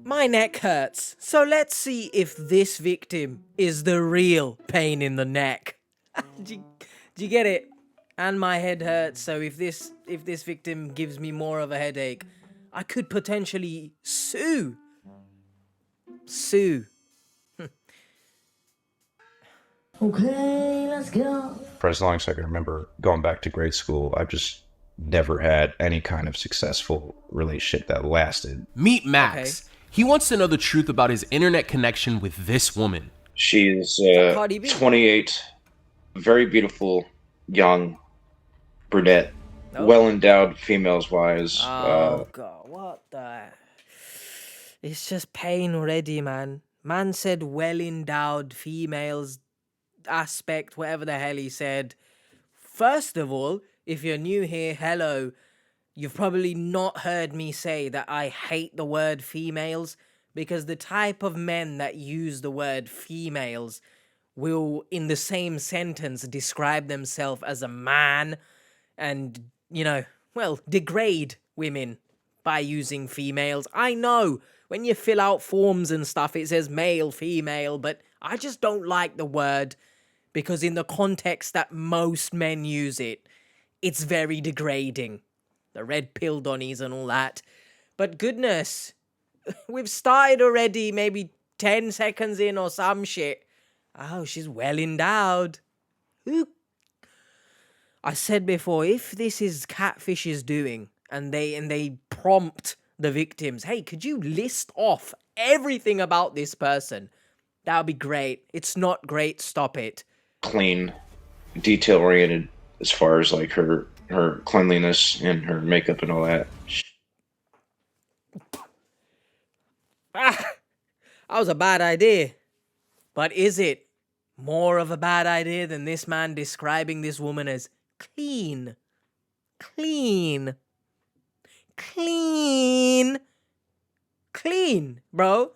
My neck hurts, so let's see if this victim is the real pain in the neck. Do you get it? And my head hurts, so if this victim gives me more of a headache, I could potentially sue. Okay, let's go. For as long as I can remember going back to grade school, I've just never had any kind of successful relationship that lasted. Meet Okay. Max. He wants to know the truth about his internet connection with this woman. She's that Cardi B? 28, very beautiful, young, brunette, Oh. well endowed females wise. Oh god, what the? It's just pain already, man. Man said well endowed females aspect, whatever the hell he said. First of all, if you're new here, hello. You've probably not heard me say that I hate the word females because the type of men that use the word females will, in the same sentence, describe themselves as a man and, degrade women by using females. I know when you fill out forms and stuff, it says male, female, but I just don't like the word because in the context that most men use it, it's very degrading. The red pill donnies and all that. But goodness, we've started already, maybe 10 seconds in or some shit. Oh, she's well endowed. Who? I said before, if this is CATFISHED doing, and they prompt the victims, hey, could you list off everything about this person? That would be great. It's not great, stop it. Clean, detail oriented as far as like her cleanliness and her makeup and all that. That was a bad idea. But is it more of a bad idea than this man describing this woman as clean? Clean. Clean. Clean, bro.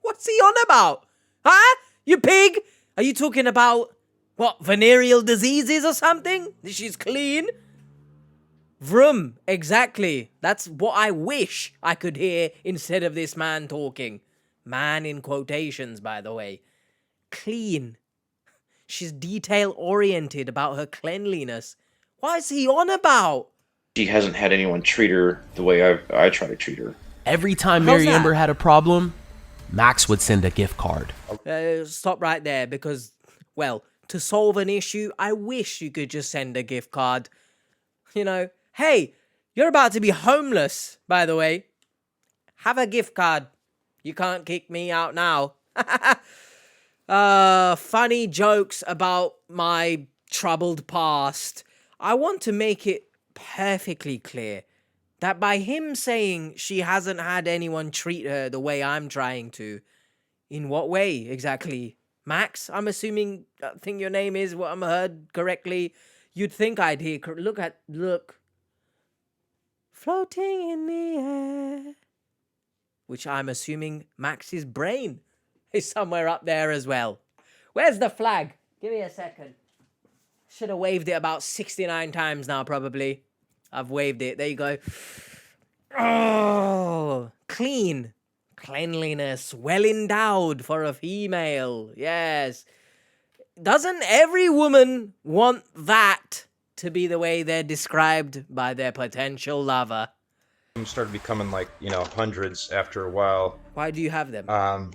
What's he on about? Huh? You pig? Are you talking about, what, venereal diseases or something? She's clean? Vroom, exactly. That's what I wish I could hear instead of this man talking. Man in quotations, by the way. Clean. She's detail-oriented about her cleanliness. What is he on about? She hasn't had anyone treat her the way I try to treat her. Every time How's Mary that? Amber had a problem, Max would send a gift card. Stop right there because, well, to solve an issue, I wish you could just send a gift card. You know, hey, you're about to be homeless, by the way. Have a gift card. You can't kick me out now. Funny jokes about my troubled past. I want to make it perfectly clear that by him saying she hasn't had anyone treat her the way I'm trying to, in what way exactly? Max, I'm assuming, I think your name is what I'm heard correctly. You'd think I'd hear, look. Floating in the air. Which I'm assuming Max's brain is somewhere up there as well. Where's the flag? Give me a second. Should have waved it about 69 times now, probably. I've waved it. There you go. Oh, clean. Cleanliness. Well endowed for a female. Yes. Doesn't every woman want that to be the way they're described by their potential lover? Started becoming like hundreds after a while. Why do you have them?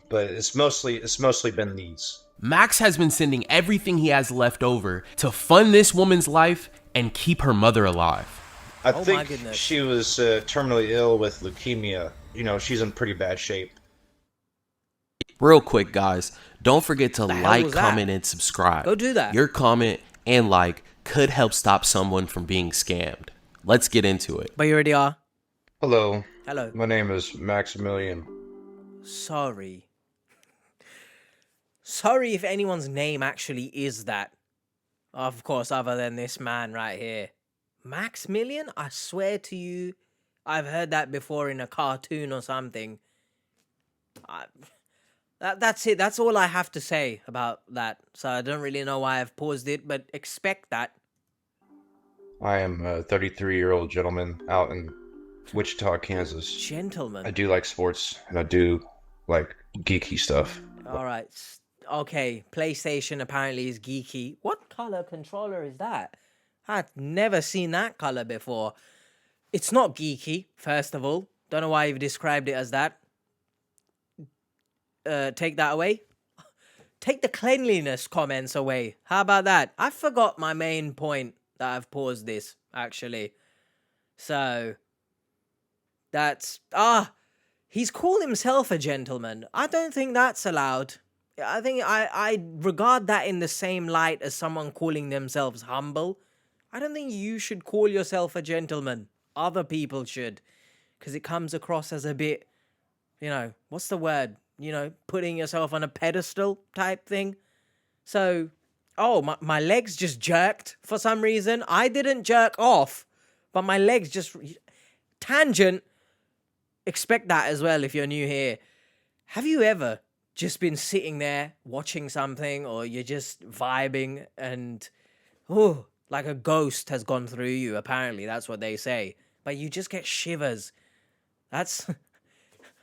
But it's mostly been these. Max has been sending everything he has left over to fund this woman's life and keep her mother alive. I my think goodness. she was terminally ill with leukemia. She's in pretty bad shape. Real quick, guys, don't forget to hell like, was that? comment, and subscribe. Go do that. Your comment and like could help stop someone from being scammed. Let's get into it. But you already are. Hello, Hello. my name is Maximilian. Sorry. Sorry if anyone's name actually is that. Of course, other than this man right here. Maximilian? I swear to you, I've heard that before in a cartoon or something. That's it. That's all I have to say about that. So I don't really know why I've paused it, but expect that. I am a 33-year-old gentleman out in Wichita, Kansas. I Gentleman. do like sports, and I do like geeky stuff. All right. Okay, PlayStation apparently is geeky. What color controller is that? I've never seen that color before. It's not geeky, first of all. Don't know why you've described it as that. Take that away. Take the cleanliness comments away. How about that? I forgot my main point that I've paused this, actually. So, that's... he's called himself a gentleman. I don't think that's allowed. I think I regard that in the same light as someone calling themselves humble. I don't think you should call yourself a gentleman. Other people should. Because it comes across as a bit, what's the word? Putting yourself on a pedestal type thing. So, my legs just jerked for some reason. I didn't jerk off, but my legs just... Tangent. Expect that as well if you're new here. Have you ever just been sitting there watching something, or you're just vibing and, like a ghost has gone through you? Apparently, that's what they say. But you just get shivers. That's...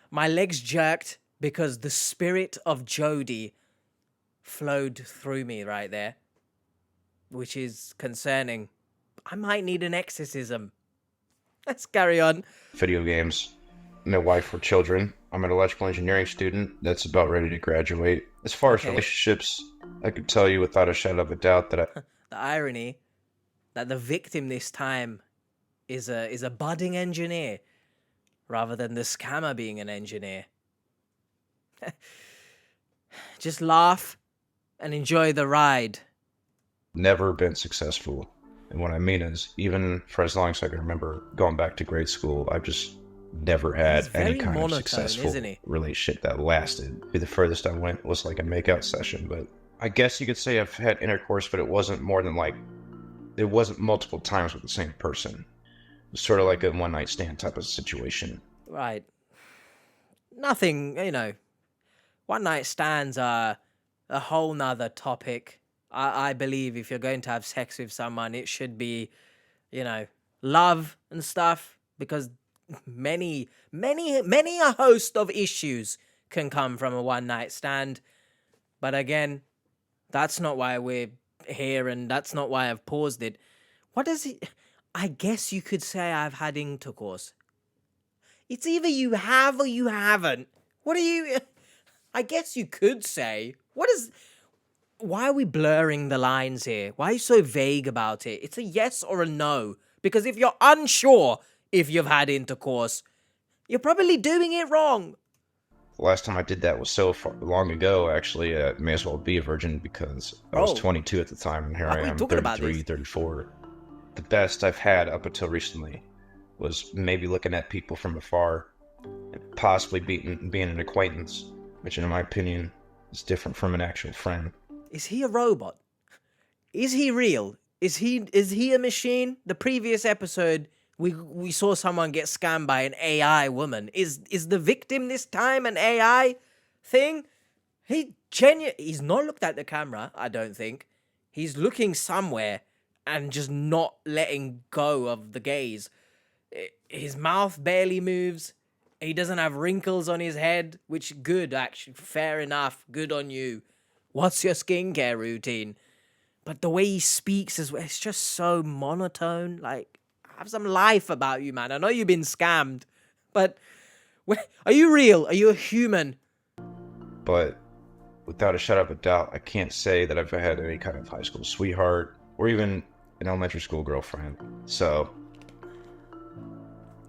My legs jerked because the spirit of Jodie flowed through me right there, which is concerning. I might need an exorcism. Let's carry on. Video games. No wife or children. I'm an electrical engineering student that's about ready to graduate. As far as relationships, I could tell you without a shadow of a doubt that The irony that the victim this time is a budding engineer rather than the scammer being an engineer. Just laugh and enjoy the ride. never been successful. And what I mean is, even for as long as I can remember going back to grade school, I've just never had any kind of successful relationship that lasted. The furthest I went was like a makeout session, but I guess you could say I've had intercourse, but it wasn't more than like, it wasn't multiple times with the same person. It was sort of like a one-night stand type of situation. Right. Nothing, one-night stands are a whole nother topic. I believe if you're going to have sex with someone, it should be, love and stuff, because many a host of issues can come from a one-night stand. But again, that's not why we're here, and that's not why I've paused it. What does it... I guess you could say I've had intercourse. It's either you have or you haven't. What are you... I guess you could say... Why are we blurring the lines here? Why are you so vague about it? It's a yes or a no. Because if you're unsure if you've had intercourse, you're probably doing it wrong. The last time I did that was so far long ago, actually. I may as well be a virgin because I was 22 at the time, and here I am, 33, 34. The best I've had up until recently was maybe looking at people from afar and possibly being an acquaintance, which in my opinion is different from an actual friend. Is he a robot? Is he real? Is he a machine? The previous episode, we saw someone get scammed by an AI woman. Is the victim this time an AI thing? He's not looked at the camera, I don't think. He's looking somewhere and just not letting go of the gaze. His mouth barely moves. He doesn't have wrinkles on his head, which good, actually. Fair enough. Good on you. What's your skincare routine? But the way he speaks is, it's just so monotone. Like, have some life about you, man. I know you've been scammed, but are you real? Are you a human? But without a shadow of a doubt, I can't say that I've had any kind of high school sweetheart or even an elementary school girlfriend. So,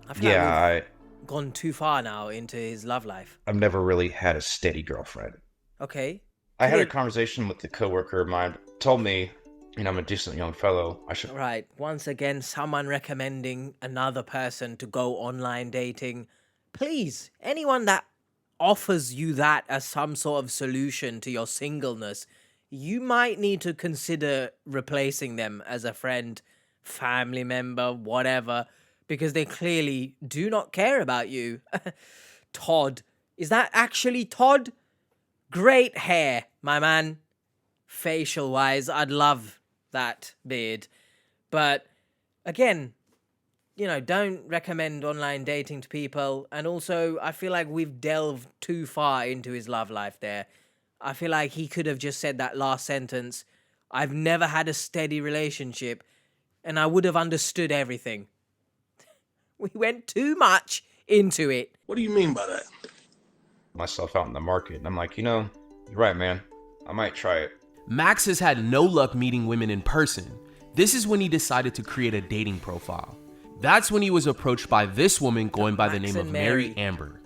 I feel like I've gone too far now into his love life. I've never really had a steady girlfriend. Okay. I had a conversation with a coworker of mine, told me, I'm a decent young fellow. I should... Right. Once again, someone recommending another person to go online dating. Please, anyone that offers you that as some sort of solution to your singleness, you might need to consider replacing them as a friend, family member, whatever, because they clearly do not care about you. Todd. Is that actually Todd? Great hair, my man. Facial-wise, I'd love that beard. But, again, don't recommend online dating to people. And also, I feel like we've delved too far into his love life there. I feel like he could have just said that last sentence, I've never had a steady relationship, and I would have understood everything. We went too much into it. What do you mean by that? Myself out in the market, and I'm like, you're right, man. I might try it. Max has had no luck meeting women in person. This is when he decided to create a dating profile. That's when he was approached by this woman going by the name of Mary Amber.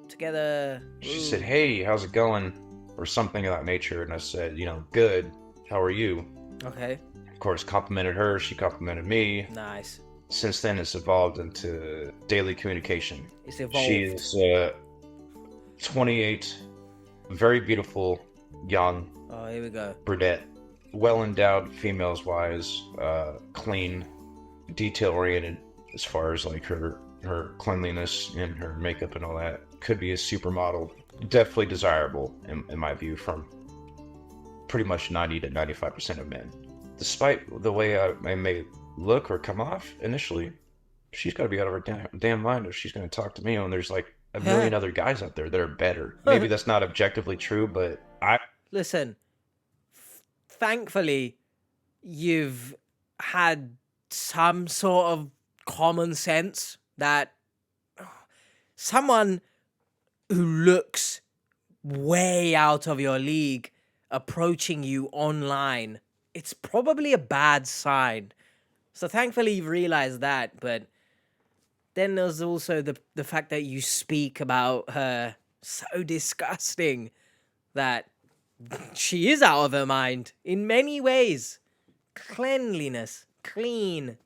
Together. She said, hey, how's it going? Or something of that nature. And I said, good. How are you? Okay. Of course, complimented her. She complimented me. Nice. Since then, it's evolved into daily communication. It's evolved. She's 28, very beautiful, young. Oh, here we go. Brunette. Well-endowed, females-wise. Clean. Detail-oriented as far as like her cleanliness and her makeup and all that. Could be a supermodel. Definitely desirable in my view from pretty much 90 to 95% of men. Despite the way I may look or come off initially, she's got to be out of her damn mind if she's going to talk to me when there's like a million other guys out there that are better. Maybe that's not objectively true, but Listen, thankfully, you've had some sort of common sense that someone who looks way out of your league approaching you online, it's probably a bad sign. So thankfully you've realized that, but then there's also the fact that you speak about her so disgusting that she is out of her mind in many ways. Cleanliness, clean.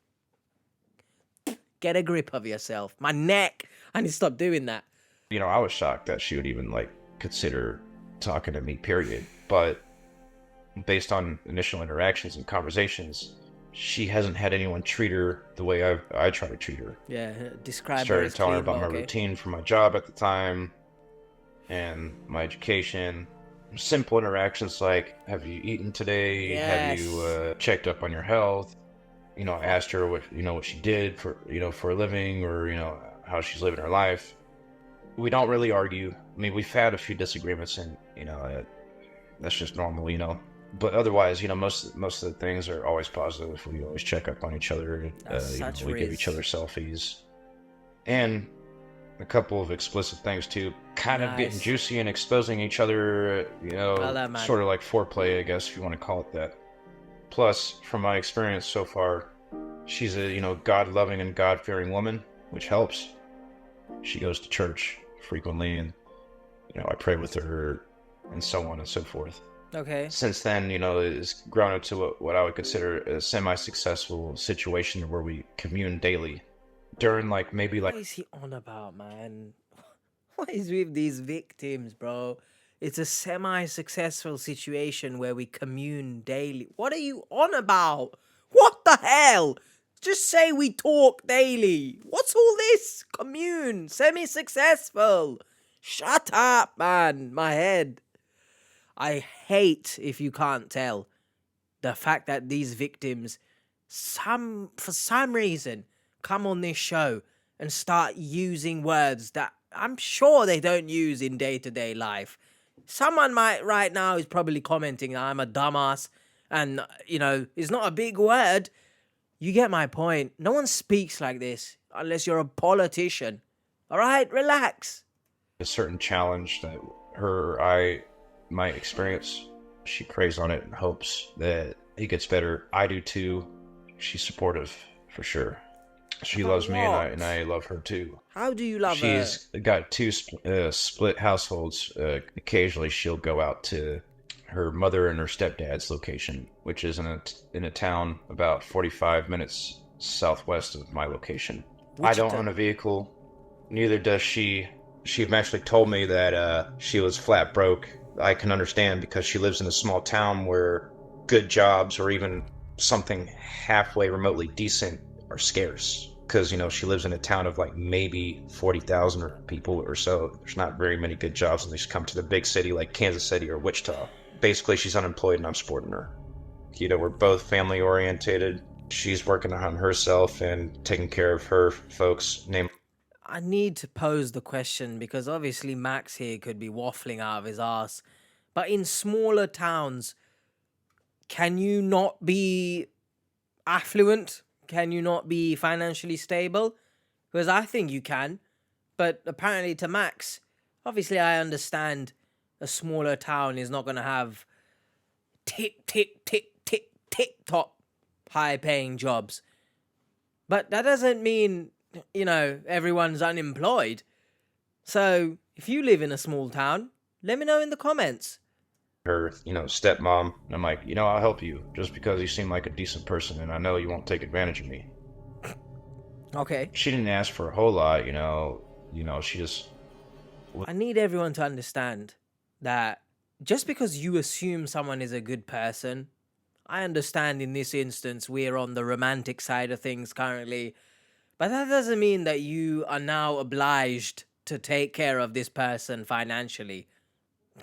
Get a grip of yourself. My neck. I need to stop doing that. I was shocked that she would even consider talking to me, period. But based on initial interactions and conversations, she hasn't had anyone treat her the way I try to treat her. Yeah, describe Started her as telling her clean, about my routine for my job at the time and my education. Simple interactions like, have you eaten today? Yes. Have you checked up on your health? I asked her what she did for a living, or how she's living her life. We don't really argue. I mean, we've had a few disagreements, and that's just normal, But otherwise, most of the things are always positive. We always check up on each other. We give each other selfies, and a couple of explicit things too. Kind of getting juicy and exposing each other. Sort of like foreplay, I guess, if you want to call it that. Plus, from my experience so far, she's a God-loving and God-fearing woman, which helps. She goes to church frequently, and I pray with her, and so on and so forth. Okay. Since then, it's grown into what I would consider a semi-successful situation where we commune daily. During what is he on about, man? What is with these victims, bro? It's a semi-successful situation where we commune daily. What are you on about? What the hell? Just say we talk daily. What's all this? Commune, semi-successful. Shut up, man. My head. I hate, if you can't tell, the fact that these victims, for some reason, come on this show and start using words that I'm sure they don't use in day-to-day life. Someone right now is probably commenting I'm a dumbass and, it's not a big word. You get my point. No one speaks like this unless you're a politician. All right? Relax. A certain challenge that her or I might experience. She preys on it and hopes that it gets better. I do too. She's supportive, for sure. She loves me, and I love her too. How do you love her? She's got two split households. Occasionally, she'll go out to her mother and her stepdad's location, which is in a town about 45 minutes southwest of my location. I don't own a vehicle. Neither does she. She actually told me that she was flat broke. I can understand because she lives in a small town where good jobs or even something halfway remotely decent are scarce. Because, she lives in a town of maybe 40,000 people or so. There's not very many good jobs unless you come to the big city like Kansas City or Wichita. Basically, she's unemployed and I'm supporting her. We're both family orientated. She's working on herself and taking care of her folks. I need to pose the question because obviously Max here could be waffling out of his ass. But in smaller towns, can you not be affluent? Can you not be financially stable? Because I think you can. But apparently to Max, obviously I understand a smaller town is not going to have tip top high paying jobs. But that doesn't mean, everyone's unemployed. So if you live in a small town, let me know in the comments. Her, stepmom. And I'm like, I'll help you just because you seem like a decent person and I know you won't take advantage of me. Okay. She didn't ask for a whole lot, she just... I need everyone to understand that just because you assume someone is a good person, I understand in this instance we're on the romantic side of things currently, but that doesn't mean that you are now obliged to take care of this person financially.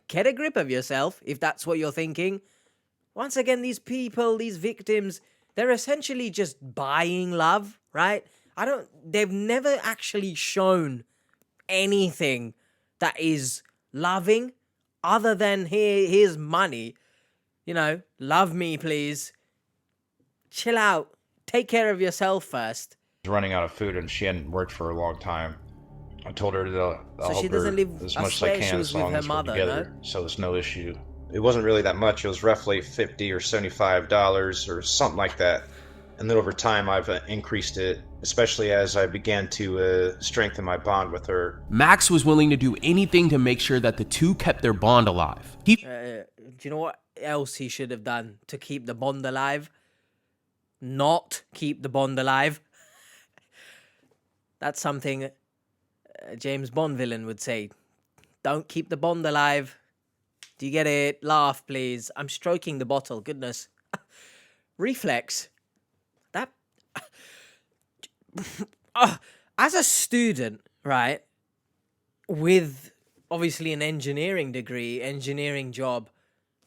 Get a grip of yourself if that's what you're thinking. Once again, these people, these victims, they're essentially just buying love, right? They've never actually shown anything that is loving other than here's money. Love me, please. Chill out. Take care of yourself first. Running out of food and she hadn't worked for a long time. I told her to So help she doesn't her live. as I much as I swear she can was as with long her as we're mother, together, no? so it's no issue. It wasn't really that much. It was roughly $50 or $75 or something like that. And then over time, I've increased it, especially as I began to strengthen my bond with her. Max was willing to do anything to make sure that the two kept their bond alive. Do you know what else he should have done to keep the bond alive? Not keep the bond alive. That's something a James Bond villain would say. Don't keep the bond alive. Do you get it? Laugh, please. I'm stroking the bottle. Goodness. Reflex. That... as a student, right, with obviously an engineering degree, engineering job,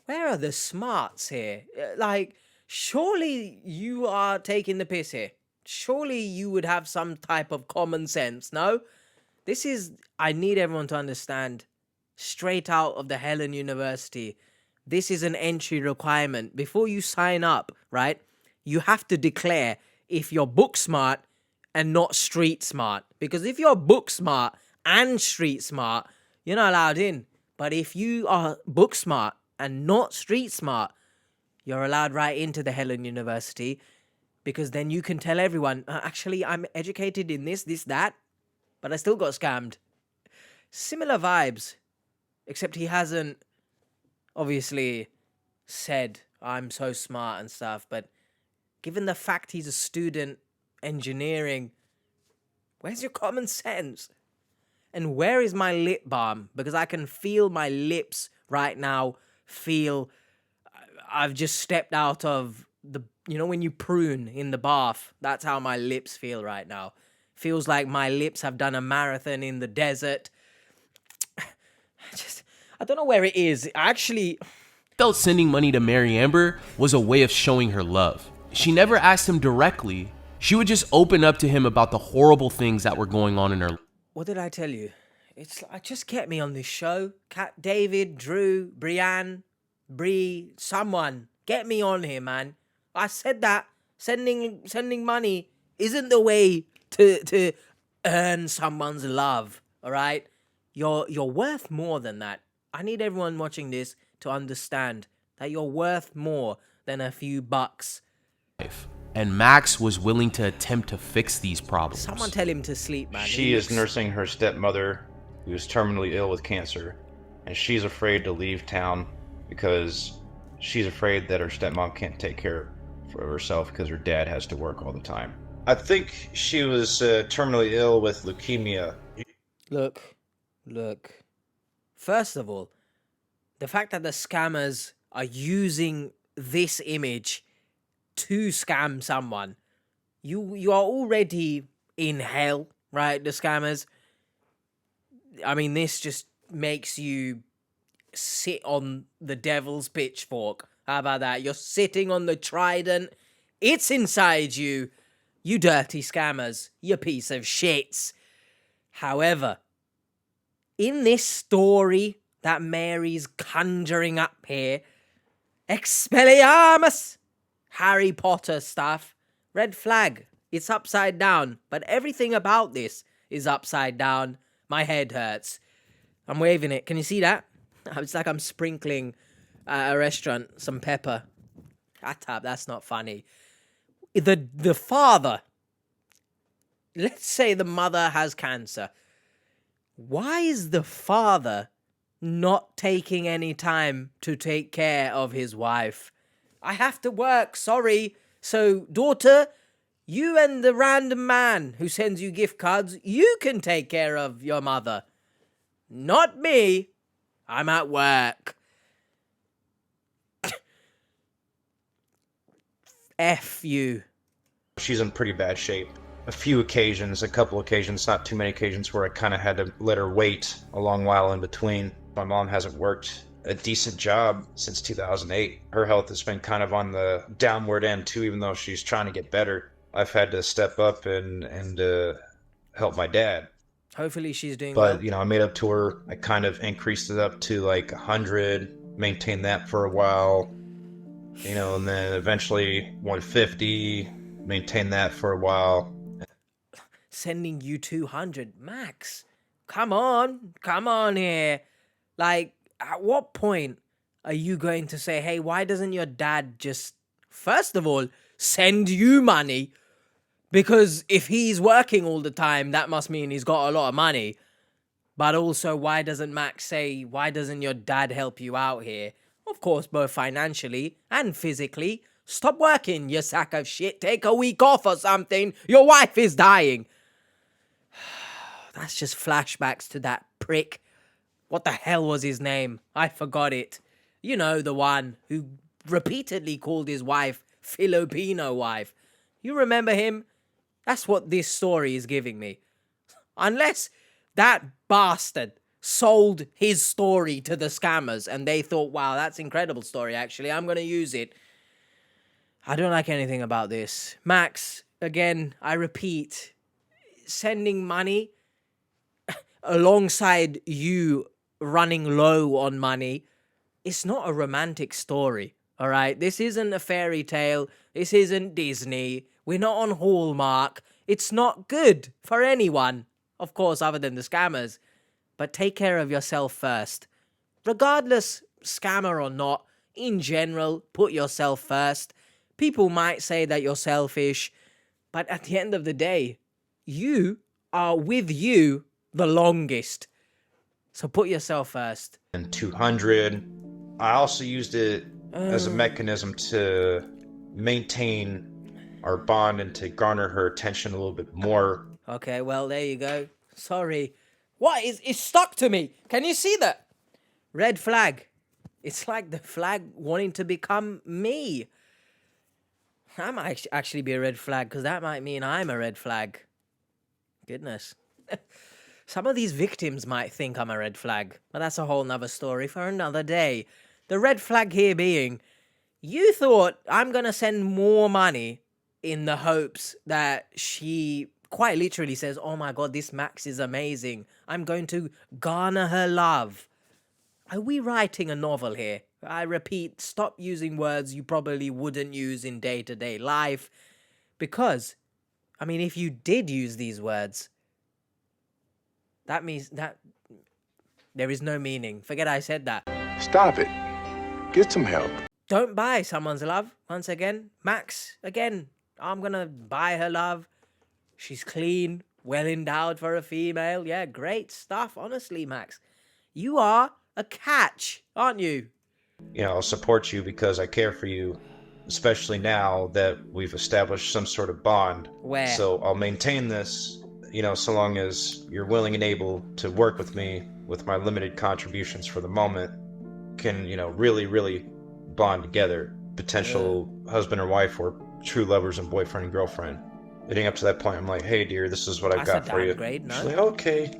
where are the smarts here? Like, surely you are taking the piss here. Surely you would have some type of common sense, no? I need everyone to understand, straight out of the Helen University, this is an entry requirement. Before you sign up, right, you have to declare if you're book smart and not street smart. Because if you're book smart and street smart, you're not allowed in. But if you are book smart and not street smart, you're allowed right into the Helen University, because then you can tell everyone, actually, I'm educated in this, that, but I still got scammed. Similar vibes, except he hasn't obviously said, I'm so smart and stuff, but given the fact he's a student engineering, where's your common sense? And where is my lip balm? Because I can feel my lips right now I've just stepped out of when you prune in the bath, that's how my lips feel right now. Feels like my lips have done a marathon in the desert. I don't know where it is. Actually, Felt sending money to Mary Amber was a way of showing her love. She never asked him directly. She would just open up to him about the horrible things that were going on in her life. What did I tell you? It's like, just get me on this show. David, Drew, Brianne, Bree, someone. Get me on here, man. I said that sending money isn't the way to earn someone's love, all right? You're worth more than that. I need everyone watching this to understand that you're worth more than a few bucks. And Max was willing to attempt to fix these problems. Someone tell him to sleep, man. She is nursing her stepmother, who is terminally ill with cancer, and she's afraid to leave town because she's afraid that her stepmom can't take care of herself because her dad has to work all the time. I think she was terminally ill with leukemia. Look. First of all, the fact that the scammers are using this image to scam someone, you are already in hell, right? The scammers. I mean, this just makes you sit on the devil's pitchfork. How about that? You're sitting on the trident It's inside you. You dirty scammers. You piece of shits. However, in this story that Mary's conjuring up here, Expelliarmus, Harry Potter stuff, red flag. It's upside down, but everything about this is upside down. My head hurts. I'm waving it. Can you see that? It's like I'm sprinkling at a restaurant some pepper. Shut up, that's not funny. The father, let's say the mother has cancer. Why is the father not taking any time to take care of his wife? I have to work, sorry. So, daughter, you and the random man who sends you gift cards, you can take care of your mother. Not me. I'm at work. F you. She's in pretty bad shape. A couple occasions, not too many occasions, where I kind of had to let her wait a long while in between. My mom hasn't worked a decent job since 2008. Her health has been kind of on the downward end too, even though she's trying to get better. I've had to step up and help my dad. Hopefully she's doing well. But, I made up to her. I kind of increased it up to like 100, maintained that for a while. And then eventually 150, maintain that for a while. Sending you 200, Max. Come on here. Like, at what point are you going to say, hey, why doesn't your dad just, first of all, send you money? Because if he's working all the time, that must mean he's got a lot of money. But also, why doesn't Max say, why doesn't your dad help you out here? Of course, both financially and physically. Stop working, you sack of shit. Take a week off or something. Your wife is dying. That's just flashbacks to that prick. What the hell was his name? I forgot it. You know, the one who repeatedly called his wife Filipino wife. You remember him? That's what this story is giving me. Unless that bastard sold his story to the scammers and they thought, wow, that's an incredible story, actually. I'm going to use it. I don't like anything about this. Max, again, I repeat, sending money alongside you running low on money, it's not a romantic story, all right? This isn't a fairy tale. This isn't Disney. We're not on Hallmark. It's not good for anyone, of course, other than the scammers. But take care of yourself first. Regardless, scammer or not, in general, put yourself first. People might say that you're selfish, but at the end of the day, you are with you the longest. So put yourself first. And 200. I also used it as a mechanism to maintain our bond and to garner her attention a little bit more. Okay, well, there you go. Sorry. What is it's stuck to me? Can you see that? Red flag. It's like the flag wanting to become me. That might actually be a red flag, because that might mean I'm a red flag. Goodness. Some of these victims might think I'm a red flag, but that's a whole nother story for another day. The red flag here being, you thought I'm going to send more money in the hopes that she quite literally says, oh my God, this Max is amazing. I'm going to garner her love. Are we writing a novel here? I repeat, stop using words you probably wouldn't use in day-to-day life. Because, I mean, if you did use these words, that means that there is no meaning. Forget I said that. Stop it. Get some help. Don't buy someone's love. Once again, Max, again, I'm going to buy her love. She's clean, well endowed for a female. Yeah, great stuff. Honestly, Max, you are a catch, aren't you? I'll support you because I care for you, especially now that we've established some sort of bond. Where? So I'll maintain this, so long as you're willing and able to work with me with my limited contributions for the moment, can, really, really bond together. Potential husband or wife, or true lovers and boyfriend and girlfriend. Getting up to that point, I'm like, hey, dear, this is what I've got for you. Great, no? She's like, okay.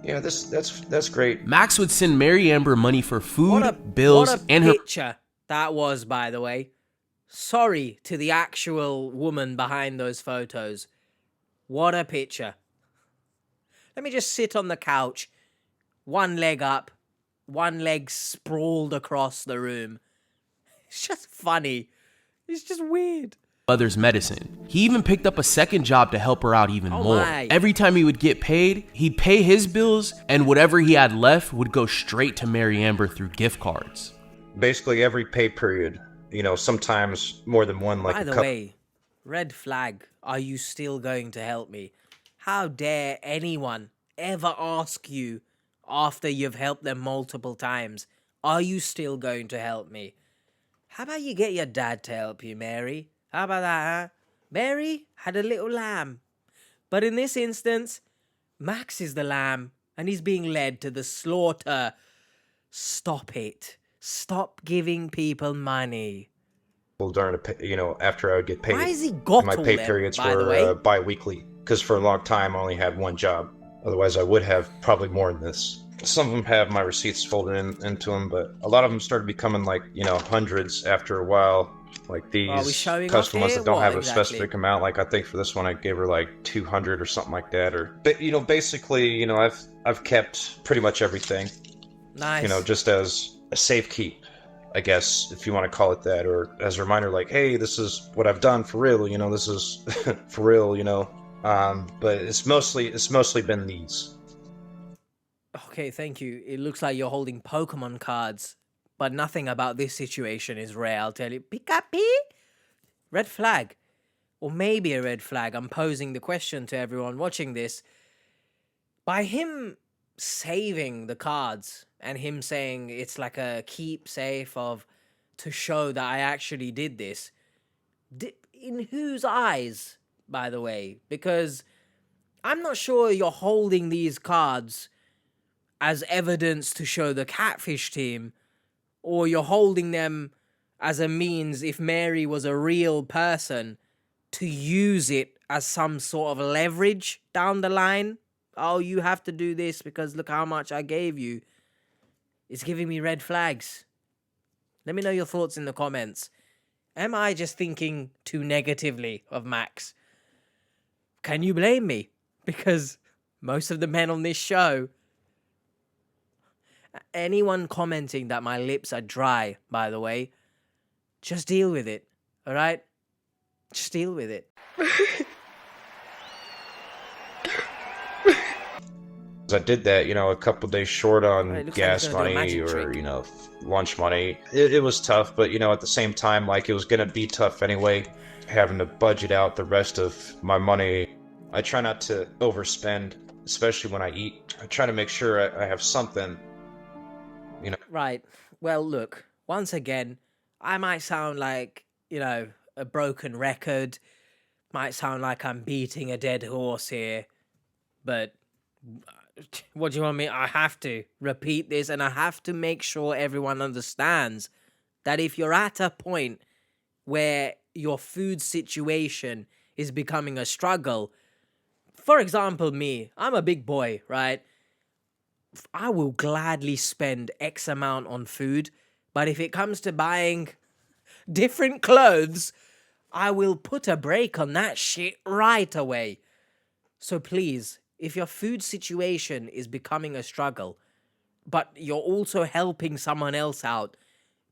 Yeah, that's great. Max would send Mary Amber money for food, bills, what a and her picture that was, by the way. Sorry to the actual woman behind those photos. What a picture. Let me just sit on the couch, one leg up, one leg sprawled across the room. It's just funny. It's just weird. Mother's medicine. He even picked up a second job to help her out even more. My. Every time he would get paid, he'd pay his bills, and whatever he had left would go straight to Mary Amber through gift cards. Basically every pay period, sometimes more than one. By the way, red flag, are you still going to help me? How dare anyone ever ask you after you've helped them multiple times, are you still going to help me? How about you get your dad to help you, Mary? How about that, huh? Mary had a little lamb. But in this instance, Max is the lamb, and he's being led to the slaughter. Stop it. Stop giving people money. During after I would get paid. Why is he got my pay periods were bi-weekly, because for a long time I only had one job. Otherwise I would have probably more than this. Some of them have my receipts folded into them, but a lot of them started becoming hundreds after a while. Like these custom ones that don't have a specific amount. Like I think for this one I gave her 200 or something like that. Or basically I've kept pretty much everything. Nice. Just as a safe keep, I guess, if you want to call it that, or as a reminder, hey, this is what I've done for real. This is for real. But it's mostly been these. Okay, thank you. It looks like you're holding Pokemon cards, but nothing about this situation is rare, I'll tell you. Pikapi? Red flag. Or maybe a red flag. I'm posing the question to everyone watching this. By him saving the cards and him saying it's like a keepsake to show that I actually did this, in whose eyes, by the way? Because I'm not sure you're holding these cards as evidence to show the Catfish team, or you're holding them as a means, if Mary was a real person, to use it as some sort of leverage down the line. Oh, you have to do this because look how much I gave you. It's giving me red flags. Let me know your thoughts in the comments. Am I just thinking too negatively of Max? Can you blame me? Because most of the men on this show... Anyone commenting that my lips are dry, by the way, just deal with it, all right? Just deal with it. I did that, a couple days short on gas money or, lunch money. It was tough, but, at the same time, it was going to be tough anyway, having to budget out the rest of my money. I try not to overspend, especially when I eat. I try to make sure I have something. Right. Well, look, once again, I might sound like, a broken record. Might sound like I'm beating a dead horse here. But what do you want me? I have to repeat this, and I have to make sure everyone understands that if you're at a point where your food situation is becoming a struggle, for example, me, I'm a big boy, right? I will gladly spend X amount on food, but if it comes to buying different clothes, I will put a break on that shit right away. So please, if your food situation is becoming a struggle, but you're also helping someone else out,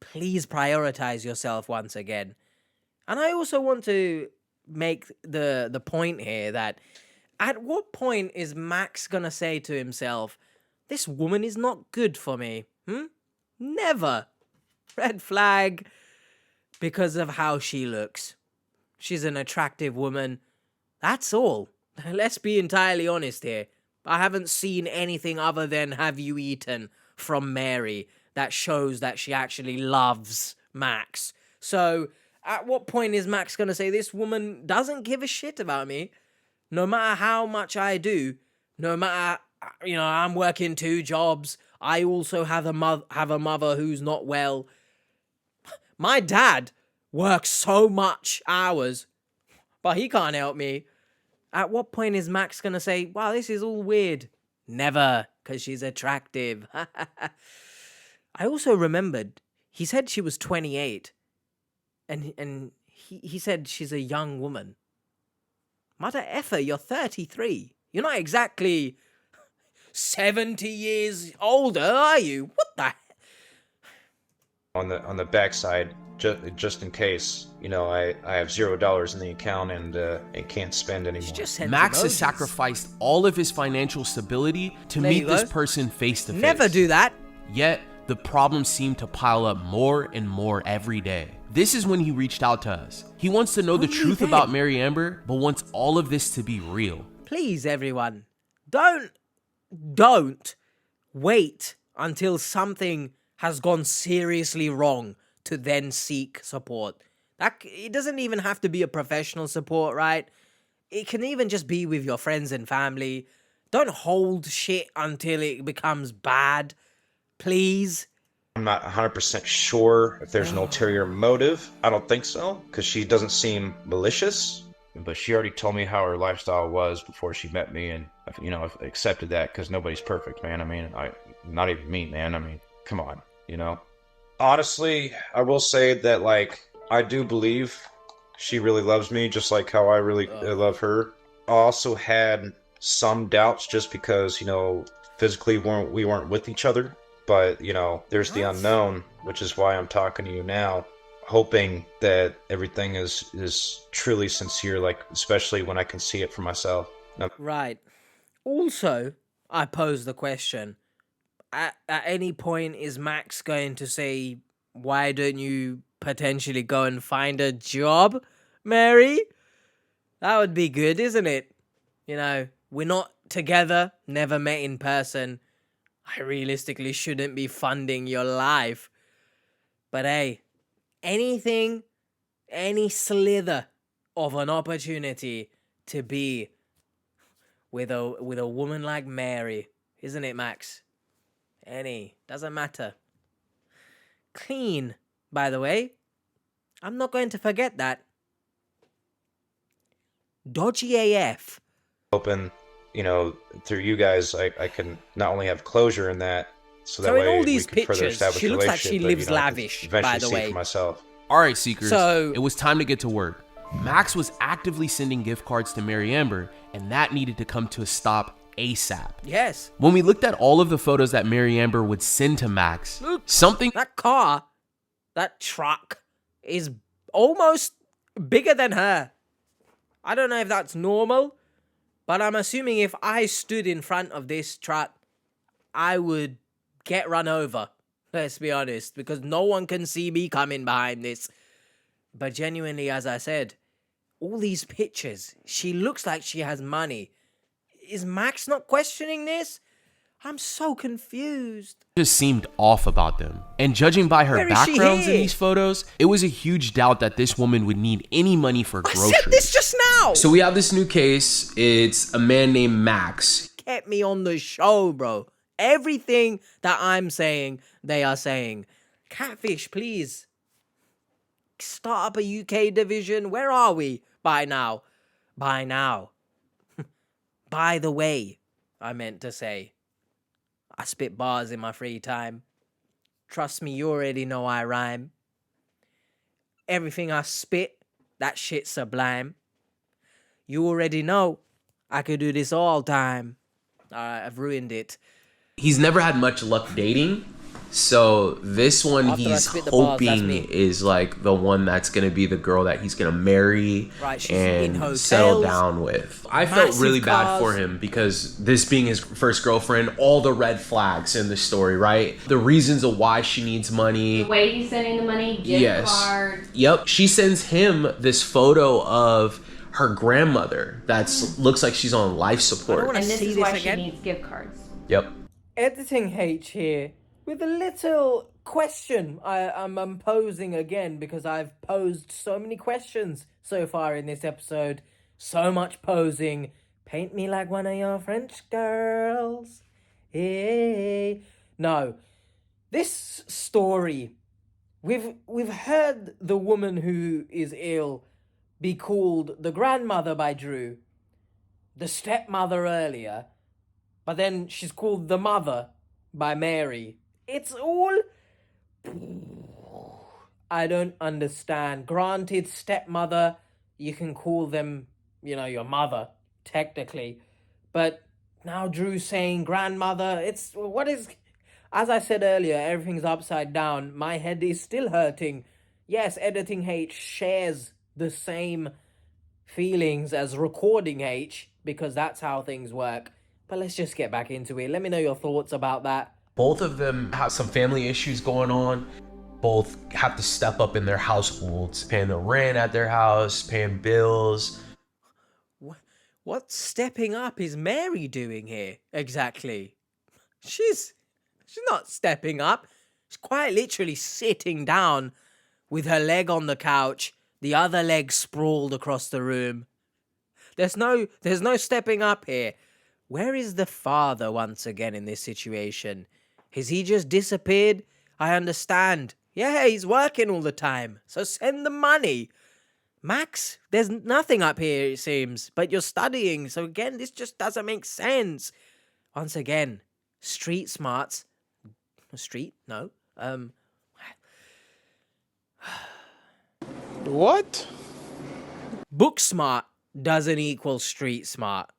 please prioritize yourself once again. And I also want to make the point here that at what point is Max gonna say to himself, this woman is not good for me. Never. Red flag. Because of how she looks. She's an attractive woman. That's all. Let's be entirely honest here. I haven't seen anything other than "Have you eaten?" from Mary that shows that she actually loves Max. So, at what point is Max going to say, this woman doesn't give a shit about me? No matter how much I do, no matter... I'm working 2 jobs. I also have a mother who's not well. My dad works so much hours, but he can't help me. At what point is Max going to say, wow, this is all weird? Never, because she's attractive. I also remembered, he said she was 28. and he said she's a young woman. Mother effer, you're 33. You're not exactly 70 years older, are you? What the? On the backside, just in case, I have $0 in the account and can't spend anymore. Max has sacrificed all of his financial stability to meet this person face to face. Never do that. Yet the problems seem to pile up more and more every day. This is when he reached out to us. He wants to know the truth about Mary Amber, but wants all of this to be real. Please, everyone, don't wait until something has gone seriously wrong to then seek support. It doesn't even have to be a professional support, right? It can even just be with your friends and family. Don't hold shit until it becomes bad. Please. I'm not 100% sure if there's an ulterior motive. I don't think so, because she doesn't seem malicious. But she already told me how her lifestyle was before she met me, and I've accepted that because nobody's perfect, man. I mean, not even me, man. I mean, come on, Honestly, I will say that, I do believe she really loves me, just like how I really love her. I also had some doubts just because, physically we weren't with each other. But, there's the unknown, which is why I'm talking to you now, hoping that everything is truly sincere, especially when I can see it for myself. Right. Also, I pose the question, at any point is Max going to say, why don't you potentially go and find a job, Mary? That would be good, isn't it? We're not together, never met in person. I realistically shouldn't be funding your life. But hey, any slither of an opportunity to be with a woman like Mary, isn't it, Max? Doesn't matter. Clean, by the way. I'm not going to forget that. Dodgy AF. Hoping, through you guys, I can not only have closure in that, so that in way all these we can further pictures, establish she looks like she lives but, lavish, eventually by the see way. for myself. All right, Seekers, So- it was time to get to work. Max was actively sending gift cards to Mary Amber, and that needed to come to a stop ASAP. Yes. When we looked at all of the photos that Mary Amber would send to Max, Look, something that truck is almost bigger than her. I don't know if that's normal, but I'm assuming if I stood in front of this truck, I would get run over. Let's be honest, because no one can see me coming behind this. But genuinely, as I said, all these pictures, she looks like she has money. Is Max not questioning this? I'm so confused. just seemed off about them. And judging by her backgrounds in these photos, it was a huge doubt that this woman would need any money for groceries. I said this just now! So we have this new case. It's a man named Max. Kept me on the show, bro. Everything that I'm saying, they are saying. Catfish, please. Start up a UK division. Where are we by now? By now. By the way, I meant to say. I spit bars in my free time. Trust me, you already know I rhyme. Everything I spit, that shit's sublime. You already know I could do this all time. I've ruined it. He's never had much luck dating, so this one After he's bars, hoping is like the one that's gonna be the girl that he's gonna marry and settle down with. I felt really bad for him because this being his first girlfriend, all the red flags in the story, right? The reasons of why she needs money. The way he's sending the money, gift card. Yep. She sends him this photo of her grandmother that's looks like she's on life support. And this is why she needs gift cards. Yep. Editing H here with a little question I'm posing again because I've posed so many questions so far in this episode. So much posing. Paint me like one of your French girls. Hey. No. This story, we've heard the woman who is ill be called the grandmother by Drew, the stepmother earlier, but then she's called the mother by Mary. It's all... I don't understand. Granted, stepmother, you can call them, your mother, technically. But now Drew's saying grandmother. As I said earlier, everything's upside down. My head is still hurting. Yes, editing H shares the same feelings as recording H, because that's how things work. But let's just get back into it. Let me know your thoughts about that. Both of them have some family issues going on. Both have to step up in their households, paying the rent at their house, paying bills. What stepping up is Mary doing here, exactly? She's not stepping up. She's quite literally sitting down with her leg on the couch, the other leg sprawled across the room. There's no stepping up here. Where is the father once again in this situation? Has he just disappeared? I understand. Yeah, he's working all the time, so send the money. Max, there's nothing up here, it seems, but you're studying, so again, this just doesn't make sense. Once again, street smarts. Street? No. What? Book smart doesn't equal street smart.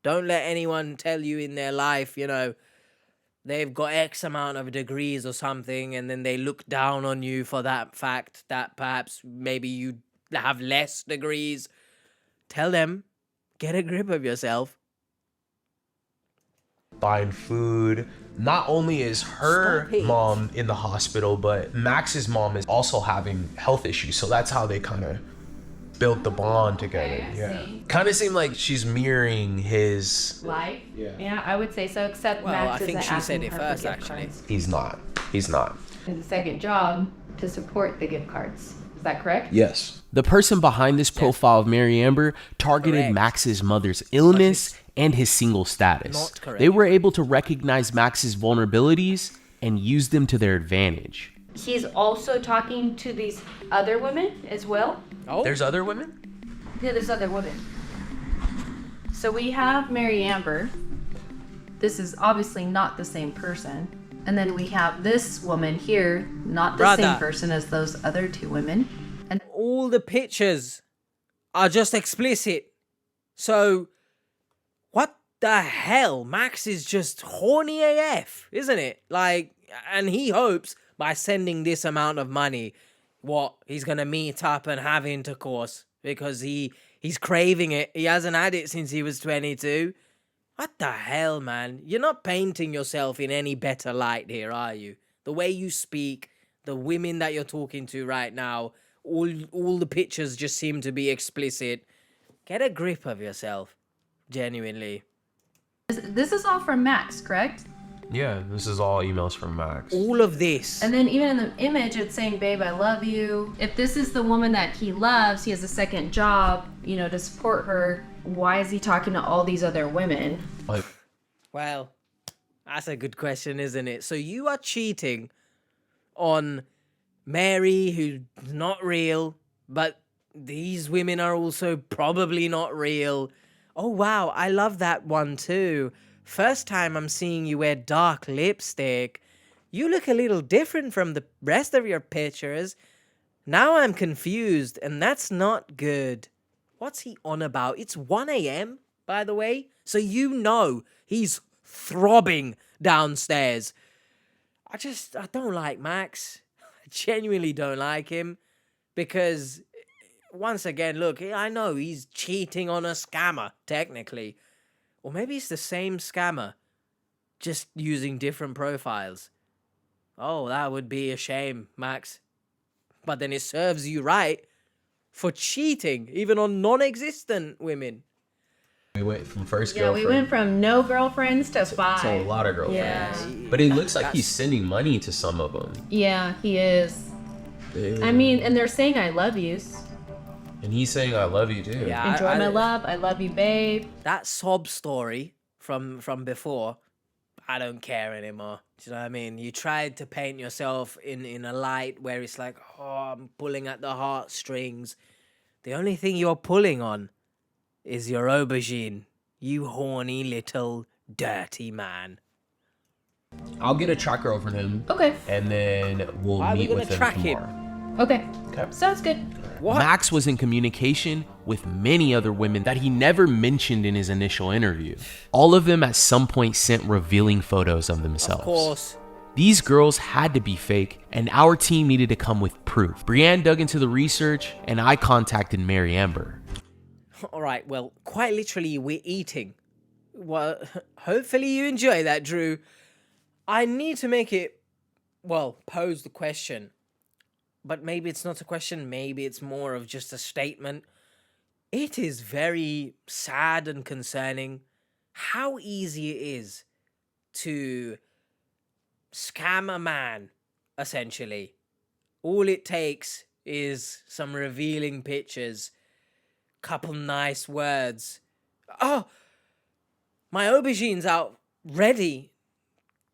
Don't let anyone tell you in their life, they've got X amount of degrees or something, and then they look down on you for that fact that perhaps maybe you have less degrees. Tell them, get a grip of yourself. Buying food. Not only is her mom in the hospital, but Max's mom is also having health issues. So that's how they kind of built the bond together. Yeah. Kind of seemed like she's mirroring his life. Yeah, I would say so, except Max I think she said it first, actually. He's not. His second job to support the gift cards. Is that correct? Yes. The person behind this profile of Mary Amber targeted Max's mother's illness and his single status. They were able to recognize Max's vulnerabilities and use them to their advantage. He's also talking to these other women as well. Oh, there's other women? Yeah, there's other women. So we have Mary Amber. This is obviously not the same person. And then we have this woman here, not the same person as those other two women. And all the pictures are just explicit. So, what the hell? Max is just horny AF, isn't it? And he hopes by sending this amount of money, he's gonna meet up and have intercourse because he's craving it. He hasn't had it since he was 22. What the hell, man? You're not painting yourself in any better light here, are you? The way you speak, the women that you're talking to right now, all the pictures just seem to be explicit. Get a grip of yourself. Genuinely. This is all from Max, correct? Yeah, this is all emails from Max. All of this. And then even in the image, it's saying, babe, I love you. If this is the woman that he loves, he has a second job, to support her. Why is he talking to all these other women? Well, that's a good question, isn't it? So you are cheating on Mary, who's not real, but these women are also probably not real. Oh, wow, I love that one too. First time I'm seeing you wear dark lipstick. You look a little different from the rest of your pictures. Now I'm confused, and that's not good. What's he on about? It's 1 a.m., by the way. So he's throbbing downstairs. I don't like Max. I genuinely don't like him. Because, once again, look, I know he's cheating on a scammer, technically. Or maybe it's the same scammer, just using different profiles. Oh, that would be a shame, Max. But then it serves you right for cheating, even on non-existent women. We went from girlfriend. We went from no girlfriends to 5. So a lot of girlfriends. Yeah. But it looks like he's sending money to some of them. Yeah, he is. Damn. I mean, and they're saying I love yous. And he's saying I love you too. Yeah, enjoy my love. I love you, babe. That sob story from before, I don't care anymore. Do you know what I mean? You tried to paint yourself in a light where it's like, oh, I'm pulling at the heartstrings. The only thing you're pulling on is your aubergine. You horny little dirty man. I'll get a tracker over him. Okay. And then we'll meet with him tomorrow. Okay. Sounds good. What? Max was in communication with many other women that he never mentioned in his initial interview. All of them at some point sent revealing photos of themselves. Of course. These girls had to be fake, and our team needed to come with proof. Brienne dug into the research, and I contacted Mary Amber. All right, well, quite literally, we're eating. Well, hopefully you enjoy that, Drew. I need to make it, well, pose the question. But maybe it's not a question, maybe it's more of just a statement. It is very sad and concerning how easy it is to scam a man, essentially. All it takes is some revealing pictures, couple nice words. Oh, my aubergine's out, ready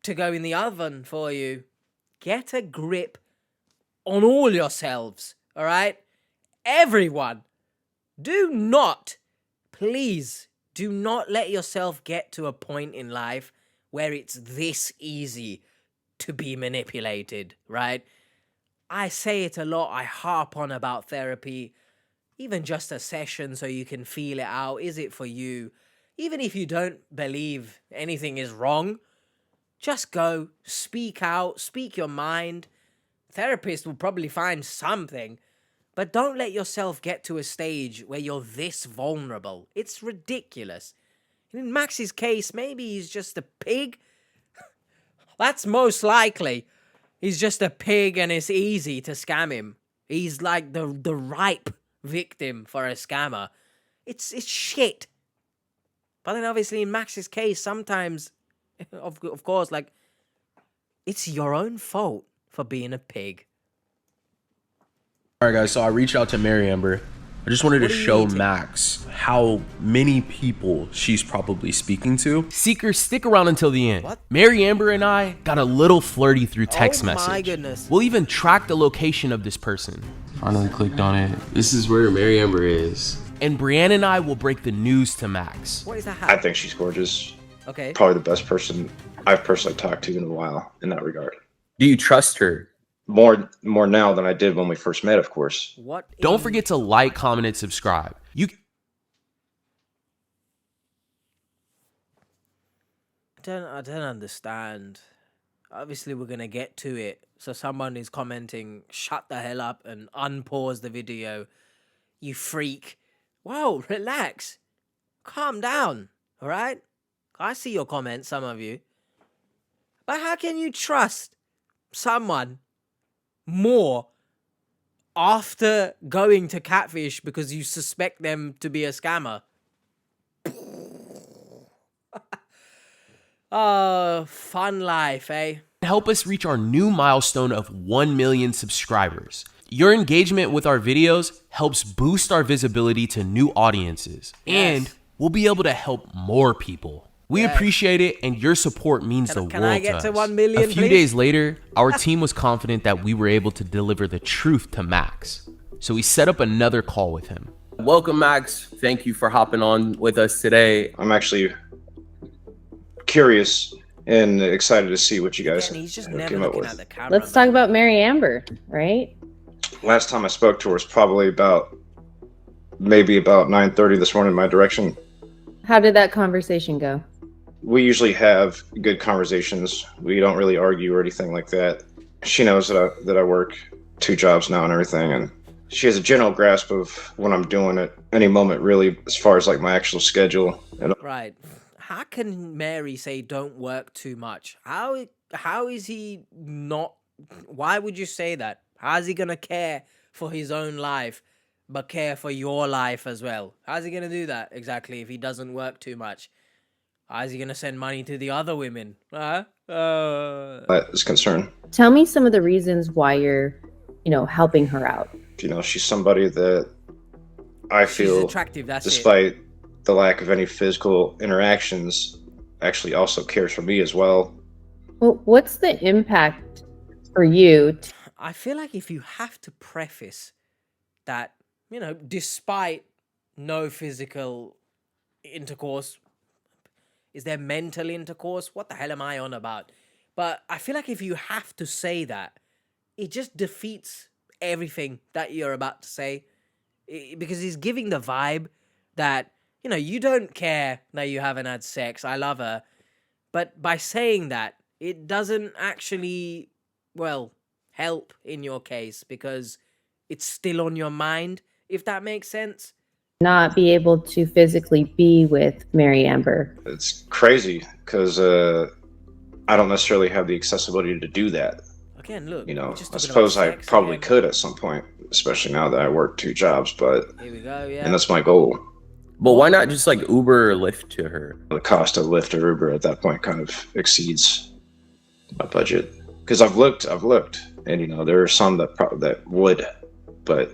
to go in the oven for you. Get a grip on all yourselves, all right? Everyone, do not, please, do not let yourself get to a point in life where it's this easy to be manipulated, right? I say it a lot, I harp on about therapy, even just a session so you can feel it out. Is it for you? Even if you don't believe anything is wrong, just go, speak out, speak your mind. Therapist will probably find something, but don't let yourself get to a stage where you're this vulnerable. It's ridiculous. In Max's case, maybe he's just a pig. That's most likely. He's just a pig and it's easy to scam him. He's like the ripe victim for a scammer. It's shit. But then obviously in Max's case, sometimes, of course, like, it's your own fault for being a pig. All right, guys, so I reached out to Mary Amber. I just wanted to show Max how many people she's probably speaking to. Seekers, stick around until the end. What? Mary Amber and I got a little flirty through text message. Oh my goodness. We'll even track the location of this person. Finally clicked on it. This is where Mary Amber is. And Brienne and I will break the news to Max. What is that? I think she's gorgeous. Okay. Probably the best person I've personally talked to in a while in that regard. Do you trust her? More now than I did when we first met, of course. What? Don't forget to like, comment, and subscribe. I don't understand. Obviously, we're gonna get to it. So someone is commenting, "Shut the hell up and unpause the video, you freak." Whoa, relax, calm down. All right, I see your comments, some of you. But how can you trust someone more after going to Catfish because you suspect them to be a scammer? Oh, fun life, eh? Help us reach our new milestone of 1 million subscribers. Your engagement with our videos helps boost our visibility to new audiences, and we'll be able to help more people. We appreciate it, and your support means the world to us. Can I get to 1 million, A few days later, our team was confident that we were able to deliver the truth to Max. So we set up another call with him. Welcome, Max. Thank you for hopping on with us today. I'm actually curious and excited to see what you guys He's just came never up looking with. at the camera. Let's talk about Mary Amber, right? Last time I spoke to her was probably maybe about 9:30 this morning in my direction. How did that conversation go? We usually have good conversations. We don't really argue or anything like that. She knows that I work 2 jobs now and everything, and she has a general grasp of what I'm doing at any moment, really, as far as like my actual schedule. And Right. How can Mary say don't work too much? How is he not? Why would you say that? How's he gonna care for his own life, but care for your life as well? How's he gonna do that exactly if he doesn't work too much? How's he gonna send money to the other women? that is concerned. Tell me some of the reasons why you're, helping her out. She's somebody that I feel, she's attractive. That's despite the lack of any physical interactions, actually also cares for me as well. Well, what's the impact for you? I feel like if you have to preface that, despite no physical intercourse, is there mental intercourse? What the hell am I on about? But I feel like if you have to say that, it just defeats everything that you're about to say, because he's giving the vibe that, you know, you don't care that you haven't had sex. I love her. But by saying that, it doesn't actually, well, help in your case because it's still on your mind, if that makes sense. Not be able to physically be with Mary Amber. It's crazy because I don't necessarily have the accessibility to do that. Again, look, you know, I suppose I probably could at some point, especially now that I work 2 jobs, but here we go, yeah. And that's my goal. But why not just like Uber or Lyft to her? The cost of Lyft or Uber at that point kind of exceeds my budget. Because I've looked, and you know, there are some that would, but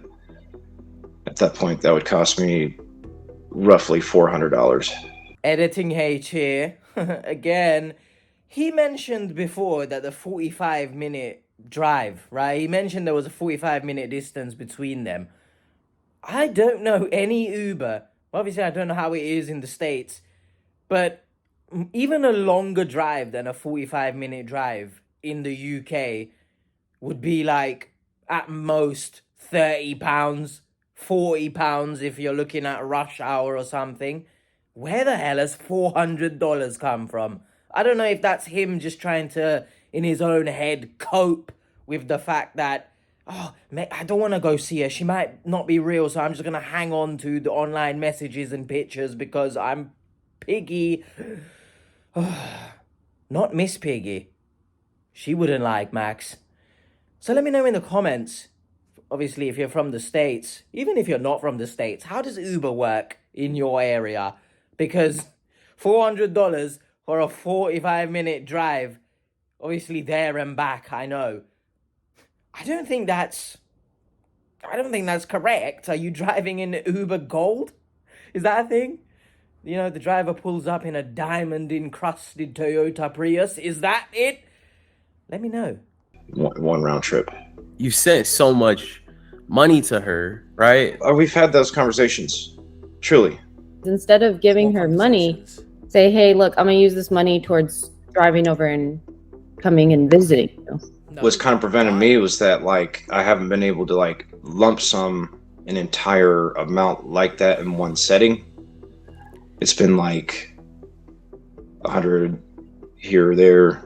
at that point that would cost me roughly $400. Editing H here. Again, he mentioned before that the 45-minute drive, right? He mentioned there was a 45-minute distance between them. I don't know any Uber. Obviously, I don't know how it is in the States, but even a longer drive than a 45-minute drive in the UK would be like at most £30, £40 if you're looking at rush hour or something. Where the hell has $400 come from? I don't know if that's him just trying to, in his own head, cope with the fact that, oh, mate, I don't want to go see her. She might not be real, so I'm just going to hang on to the online messages and pictures because I'm Piggy. Not Miss Piggy. She wouldn't like Max. So let me know in the comments, obviously, if you're from the States, even if you're not from the States, how does Uber work in your area? Because $400 for a 45-minute drive, obviously there and back, I know. I don't think that's correct. Are you driving in Uber Gold? Is that a thing? You know, the driver pulls up in a diamond-encrusted Toyota Prius. Is that it? Let me know. One round trip. You sent so much money to her, right? We've had those conversations, truly. Instead of giving her money, say, hey, look, I'm going to use this money towards driving over and coming and visiting you. What's kind of prevented me was that, like, I haven't been able to, like, lump sum an entire amount like that in one setting. It's been like 100 here or there.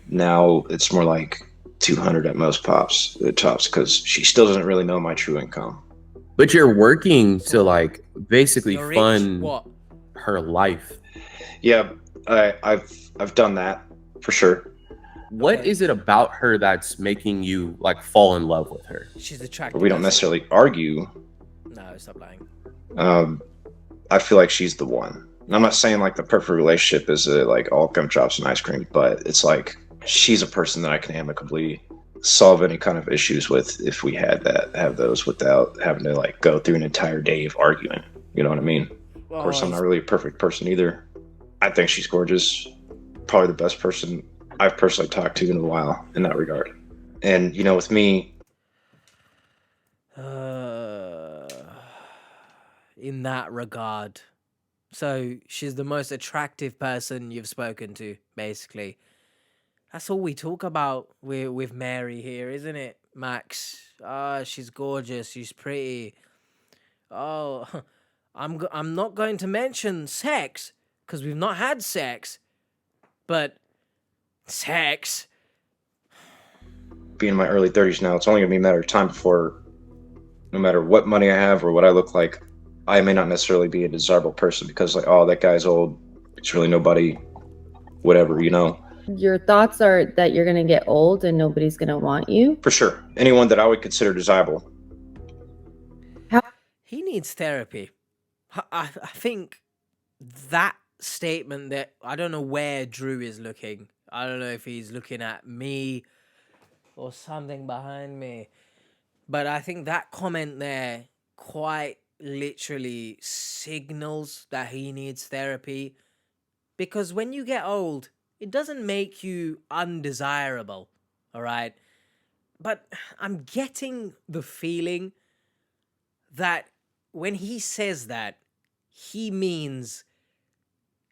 Now it's more like 200 at most tops, because she still doesn't really know my true income. But you're working to like basically fund her life. Yeah, I've done that for sure. What is it about her that's making you like fall in love with her? She's attractive. But we don't necessarily argue. No, stop lying. I feel like she's the one. And I'm not saying like the perfect relationship is like all gumdrops and ice cream, but it's like she's a person that I can amicably solve any kind of issues with if we have those without having to like go through an entire day of arguing. You know what I mean? Of course, I'm not really a perfect person either. I think she's gorgeous. Probably the best person I've personally talked to in a while in that regard. And, you know, with me... in that regard. So, she's the most attractive person you've spoken to, basically. That's all we talk about with Mary here, isn't it, Max? She's gorgeous, she's pretty. Oh, I'm not going to mention sex, because we've not had sex. But sex. Being in my early 30s now, it's only going to be a matter of time before, no matter what money I have or what I look like, I may not necessarily be a desirable person because, like, oh, that guy's old. It's really nobody, whatever, you know? Your thoughts are that you're going to get old and nobody's going to want you? For sure. Anyone that I would consider desirable. He needs therapy. I think that statement that, I don't know where Drew is looking. I don't know if he's looking at me or something behind me. But I think that comment there quite literally signals that he needs therapy. Because when you get old, it doesn't make you undesirable, all right? But I'm getting the feeling that when he says that, he means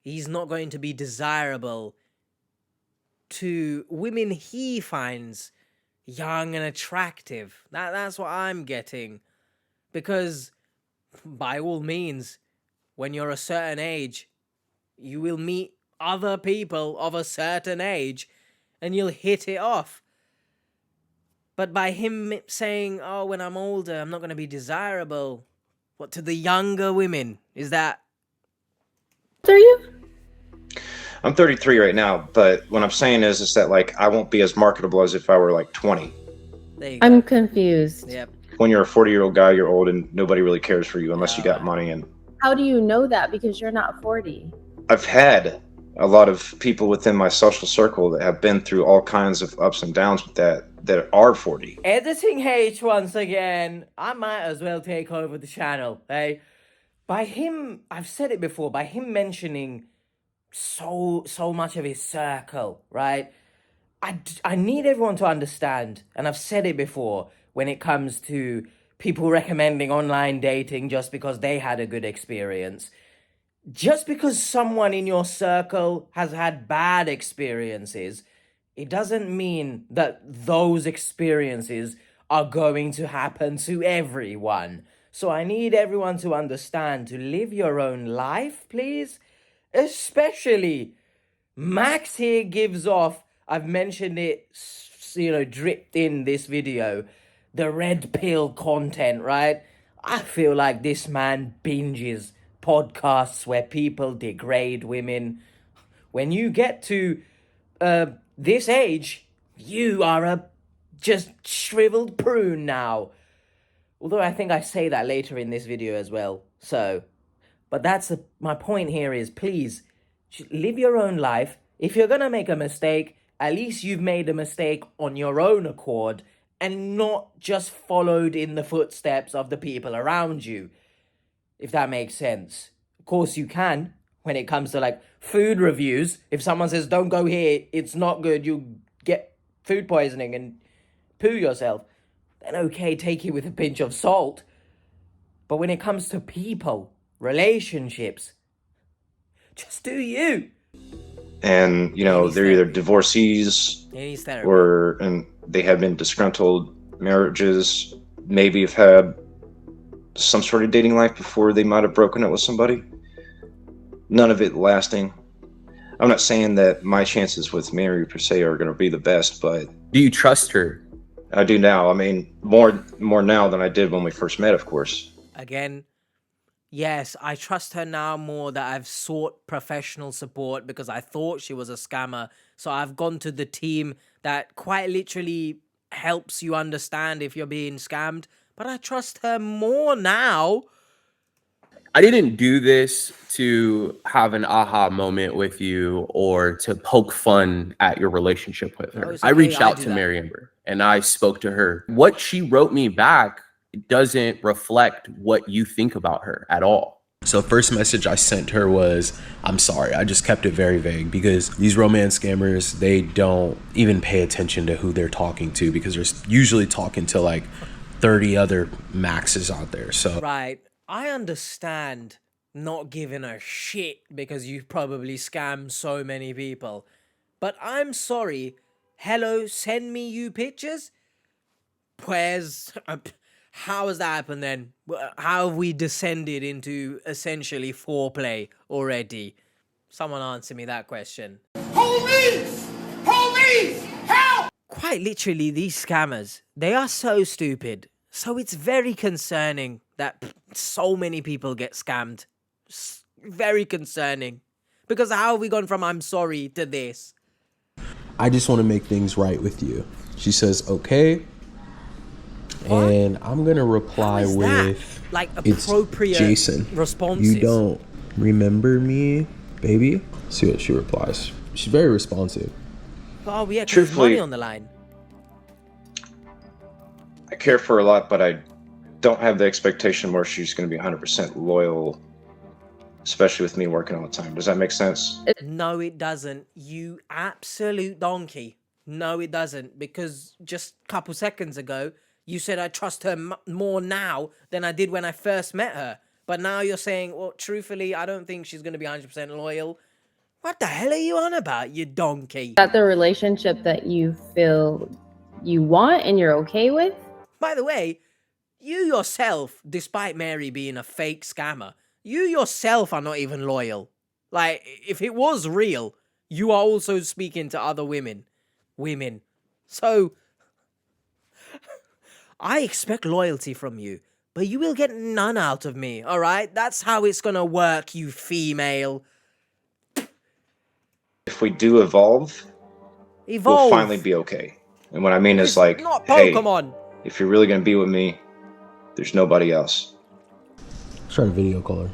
he's not going to be desirable to women he finds young and attractive. That's what I'm getting. Because, by all means, when you're a certain age, you will meet other people of a certain age and you'll hit it off. But by him saying, oh, when I'm older, I'm not going to be desirable, what, to the younger women? Is that... Are you? I'm 33 right now, but what I'm saying is that, like, I won't be as marketable as if I were, like, 20. I'm confused. Yep. When you're a 40-year-old guy, you're old and nobody really cares for you unless you got money. And how do you know that? Because you're not 40. I've had a lot of people within my social circle that have been through all kinds of ups and downs with that are 40. Editing H once again. I might as well take over the channel, hey? By him, I've said it before, by him mentioning so much of his circle, right? I need everyone to understand, and I've said it before, when it comes to people recommending online dating just because they had a good experience. Just because someone in your circle has had bad experiences, it doesn't mean that those experiences are going to happen to everyone. So I need everyone to understand, to live your own life, please. Especially, Max here gives off, I've mentioned it, dripped in this video, the red pill content, right? I feel like this man binges podcasts where people degrade women. When you get to this age, you are a just shriveled prune now. Although I think I say that later in this video as well. So, but my point here is, please, live your own life. If you're going to make a mistake, at least you've made a mistake on your own accord and not just followed in the footsteps of the people around you. If that makes sense. Of course you can, when it comes to like food reviews. If someone says, don't go here, it's not good, you get food poisoning and poo yourself, then okay, take it with a pinch of salt. But when it comes to people, relationships, just do you. And, they're either divorcees and they have been disgruntled marriages, maybe have had some sort of dating life before they might have broken it with somebody. None of it lasting. I'm not saying that my chances with Mary per se are going to be the best, but... Do you trust her? I do now. I mean, more now than I did when we first met, of course. Again, yes, I trust her now more that I've sought professional support because I thought she was a scammer. So I've gone to the team that quite literally helps you understand if you're being scammed. But I trust her more now. I didn't do this to have an aha moment with you or to poke fun at your relationship with her. I reached out to Mary Amber and I spoke to her. What she wrote me back doesn't reflect what you think about her at all. So first message I sent her was, I'm sorry. I just kept it very vague because these romance scammers, they don't even pay attention to who they're talking to because they're usually talking to like 30 other Maxes out there. So right, I understand not giving a shit because you've probably scammed so many people. But I'm sorry, hello, send me you pictures? Pues, how has that happened then? How have we descended into essentially foreplay already? Someone answer me that question. Police! Police! Help! Quite literally, these scammers, they are so stupid. So it's very concerning that so many people get scammed. Very concerning. Because how have we gone from I'm sorry to this? I just want to make things right with you. She says, okay. What? And I'm going to reply with, like, appropriate Jason, responses. You don't remember me, baby? See what she replies. She's very responsive. Oh, yeah, there's money on the line. I care for her a lot, but I don't have the expectation where she's going to be 100% loyal, especially with me working all the time. Does that make sense? No, it doesn't. You absolute donkey. No, it doesn't. Because just a couple seconds ago, you said I trust her more now than I did when I first met her. But now you're saying, well, truthfully, I don't think she's going to be 100% loyal. What the hell are you on about, you donkey? That the relationship that you feel you want and you're okay with. By the way, you yourself, despite Mary being a fake scammer, you yourself are not even loyal. Like, if it was real, you are also speaking to other women. So, I expect loyalty from you, but you will get none out of me, alright? That's how it's gonna work, you female. If we do evolve, we'll finally be okay. And what I mean is like, not Pokemon. Hey, if you're really gonna be with me, there's nobody else. Try to video call her.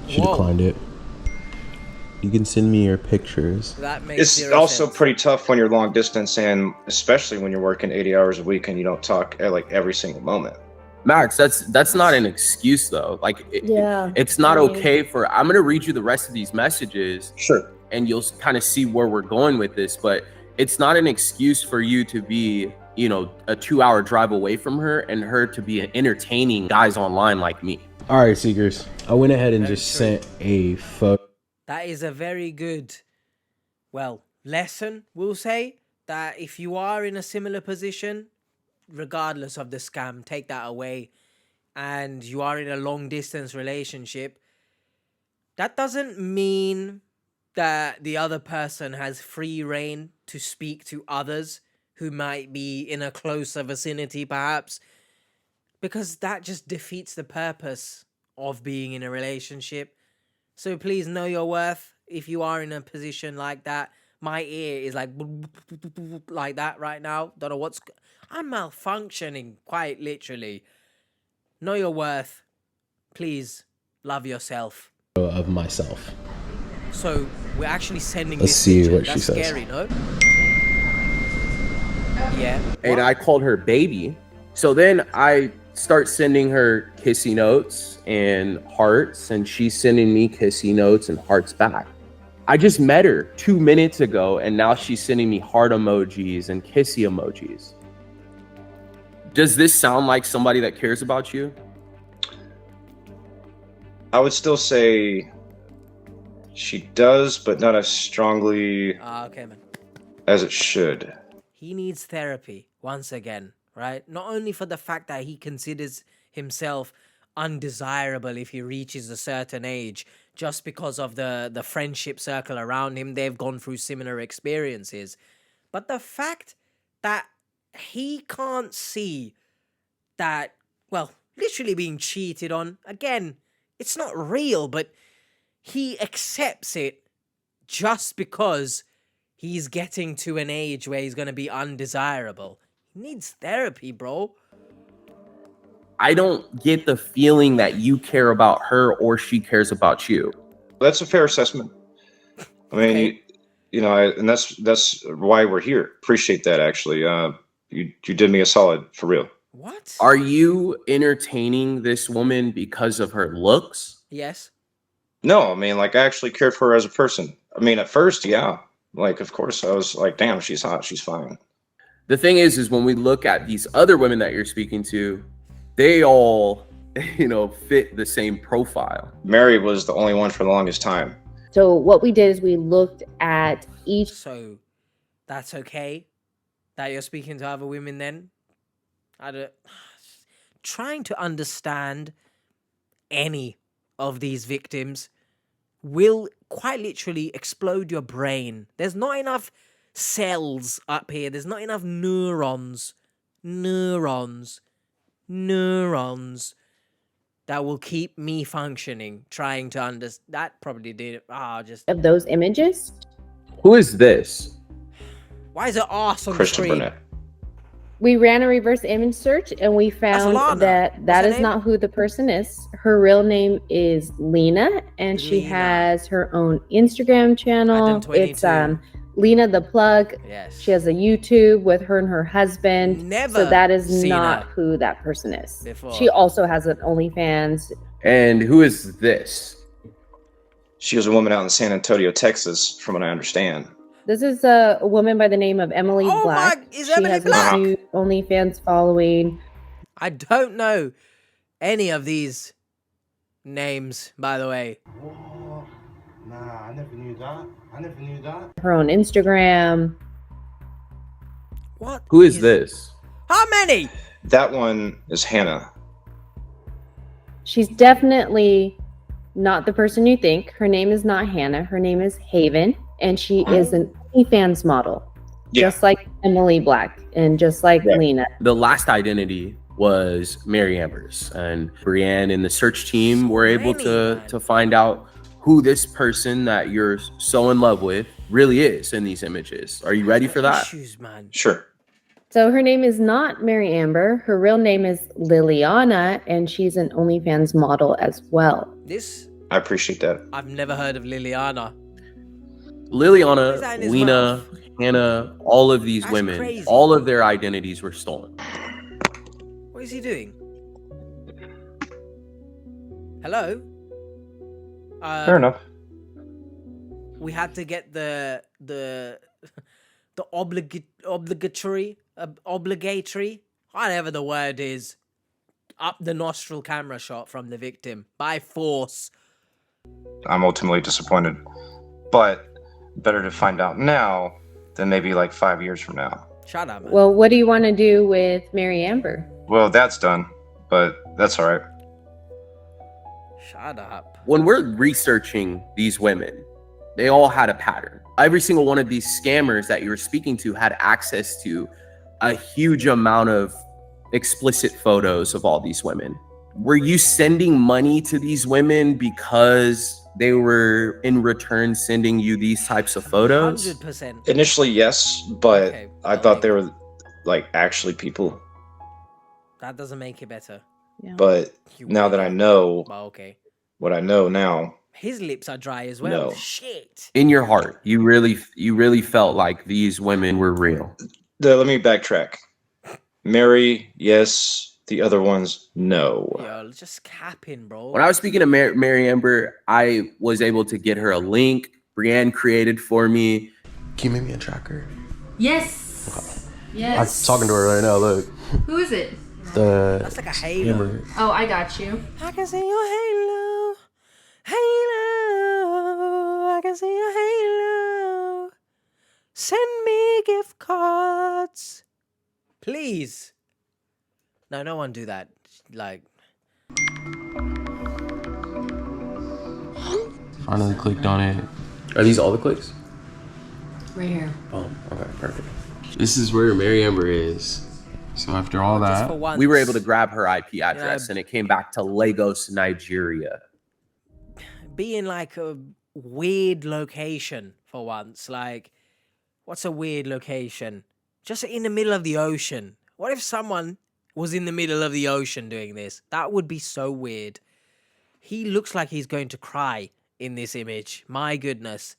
She declined it. You can send me your pictures. That makes It's also pretty tough when you're long distance, and especially when you're working 80 hours a week and you don't talk like every single moment. Max, that's not an excuse though. Like, it's not okay for. I'm gonna read you the rest of these messages. Sure. And you'll kind of see where we're going with this, but it's not an excuse for you to be, you know, a 2-hour drive away from her and her to be entertaining guys online like me. All right, Seekers. I went ahead and just sent a photo. That is a very good, lesson, we'll say, that if you are in a similar position, regardless of the scam, take that away, and you are in a long-distance relationship, that doesn't mean that the other person has free reign to speak to others who might be in a closer vicinity, perhaps, because that just defeats the purpose of being in a relationship. So please know your worth. If you are in a position like that, my ear is like that right now. Don't know what's... I'm malfunctioning, quite literally. Know your worth. Please love yourself. Of myself. So we're actually sending Let's this see picture. what That's she says. Scary, no? Yeah. And I called her baby. So then I start sending her kissy notes and hearts, and she's sending me kissy notes and hearts back. I just met her 2 minutes ago, and now she's sending me heart emojis and kissy emojis. Does this sound like somebody that cares about you? I would still say she does, but not as strongly Okay, man. as it should. He needs therapy, once again, right? Not only for the fact that he considers himself undesirable if he reaches a certain age, just because of the friendship circle around him, they've gone through similar experiences. But the fact that he can't see that, literally being cheated on, again, it's not real, but he accepts it just because he's getting to an age where he's going to be undesirable. He needs therapy, bro. I don't get the feeling that you care about her or she cares about you. That's a fair assessment. I mean, and that's why we're here. Appreciate that, actually. You did me a solid, for real. What? Are you entertaining this woman because of her looks? Yes. No, I mean, I actually cared for her as a person. I mean, at first, yeah. Of course, I was like, damn, she's hot, she's fine. The thing is when we look at these other women that you're speaking to, they all, fit the same profile. Mary was the only one for the longest time. So what we did is we looked at each... So, that's okay that you're speaking to other women then? Trying to understand any of these victims will quite literally explode your brain. There's not enough cells up here. There's not enough neurons that will keep me functioning, trying to understand. That probably did it. Of those images. Who is this? Why is it arse on the Christopher screen? Burnett. We ran a reverse image search and we found that is not who the person is. Her real name is Lena, and she has her own Instagram channel. It's Lena the Plug. Yes. She has a YouTube with her and her husband. Never so that is seen not her who that person is. before. She also has an OnlyFans. And who is this? She was a woman out in San Antonio, Texas, from what I understand. This is a woman by the name of Emily Black. Is Emily she Black? has a huge OnlyFans following. I don't know any of these names, by the way. Oh, nah, I never knew that. Her own Instagram. What? Who is this? How many? That one is Hannah. She's definitely not the person you think. Her name is not Hannah. Her name is Haven, and she is an OnlyFans model. Yeah. Just like Emily Black and just like Lena. The last identity was Mary Amber's, and Brienne and the search team were able to find out who this person that you're so in love with really is in these images. Are you ready for that? Issues, man. Sure. So her name is not Mary Amber. Her real name is Liliana, and she's an OnlyFans model as well. I appreciate that. I've never heard of Liliana. Liliana, Lena, Hannah, all of these women, crazy. all of their identities were stolen. What is he doing? Hello? Fair enough. We had to get the obligatory, whatever the word is, up the nostril camera shot from the victim by force. I'm ultimately disappointed, but better to find out now than maybe like 5 years from now. Shut up, man. Well, what do you want to do with Mary Amber? Well, that's done, but that's all right. Shut up. When we're researching these women, they all had a pattern. Every single one of these scammers that you were speaking to had access to a huge amount of explicit photos of all these women. Were you sending money to these women because they were in return sending you these types of photos? 100%. Initially, yes, but Okay, I thought they were like actually people. That doesn't make it better. But now that I know Well, okay. what I know now, His lips are dry as well. No. Shit. In your heart, you really felt like these women were real. let me backtrack. Mary, yes. The other ones, no. Yo, just capping, bro. When I was speaking to Mary Amber, I was able to get her a link. Brienne created for me. Can you make me a tracker? Yes. I'm Yes. talking to her right now. Look. Who is it? That's like a halo. Amber. Oh, I got you. I can see your halo. Halo. I can see your halo. Send me gift cards. Please. No, no one do that. Like. Finally clicked on it. Are these all the clicks? Right here. Oh, okay, perfect. This is where Mary Amber is. So after all Just that, for once. We were able to grab her IP address, and it came back to Lagos, Nigeria. Be in like a weird location for once. Like, what's a weird location? Just in the middle of the ocean. What if someone was in the middle of the ocean doing this? That would be so weird. He looks like he's going to cry in this image. My goodness.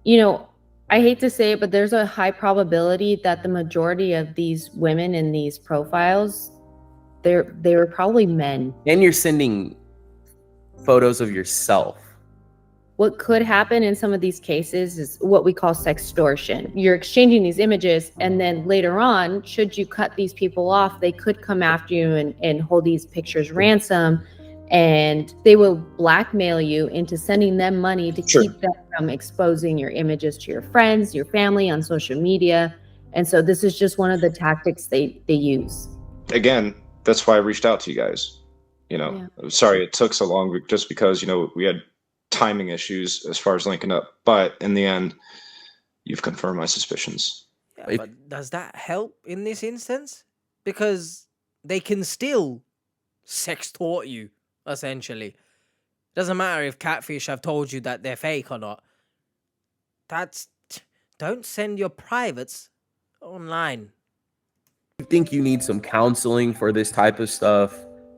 You know, I hate to say it, but there's a high probability that the majority of these women in these profiles, they were probably men. And you're sending photos of yourself. What could happen in some of these cases is what we call sextortion. You're exchanging these images, and then later on, should you cut these people off, they could come after you and hold these pictures ransom, and they will blackmail you into sending them money to Sure. keep them from exposing your images to your friends, your family on social media. And so this is just one of the tactics they use. Again, that's why I reached out to you guys. You know, sorry it took so long just because, you know, we had timing issues as far as linking up. But in the end, you've confirmed my suspicions. Yeah, but does that help in this instance? Because they can still sextort you, essentially. Doesn't matter if Catfish have told you that they're fake or not. Don't send your privates online. If you think you need some counseling for this type of stuff,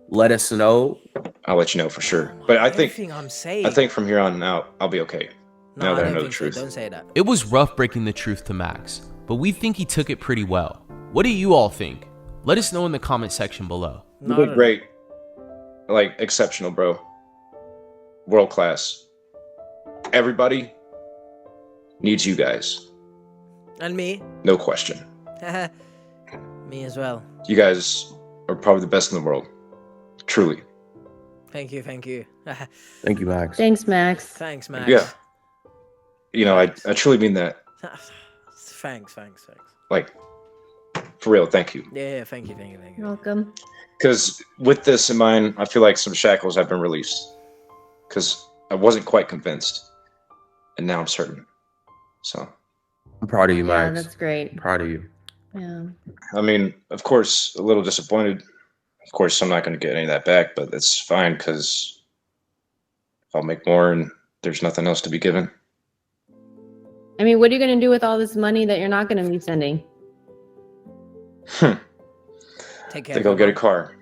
let us know. I'll let you know for sure. But I think Everything I'm saying. I think from here on out, I'll be okay. No, Now that I don't know the think so. truth. Don't say that. It was rough breaking the truth to Max, but we think he took it pretty well. What do you all think? Let us know in the comment section below. You did great. Like, exceptional, bro. World class. Everybody needs you guys. And me. No question. Me as well. You guys are probably the best in the world. Truly. Thank you. Thank you, Max. Thanks, Max. Thanks, Max. Yeah. You know, I truly mean that. Thanks. Like, for real, thank you. Yeah, thank you. You're welcome. Because with this in mind, I feel like some shackles have been released. Because I wasn't quite convinced, and now I'm certain. So I'm proud of you, Yeah, Max. that's great. Proud of you. Yeah. I mean, of course, a little disappointed. Of course, I'm not going to get any of that back, but it's fine because I'll make more, and there's nothing else to be given. I mean, what are you going to do with all this money that you're not going to be sending? Take care. I think I'll get a car.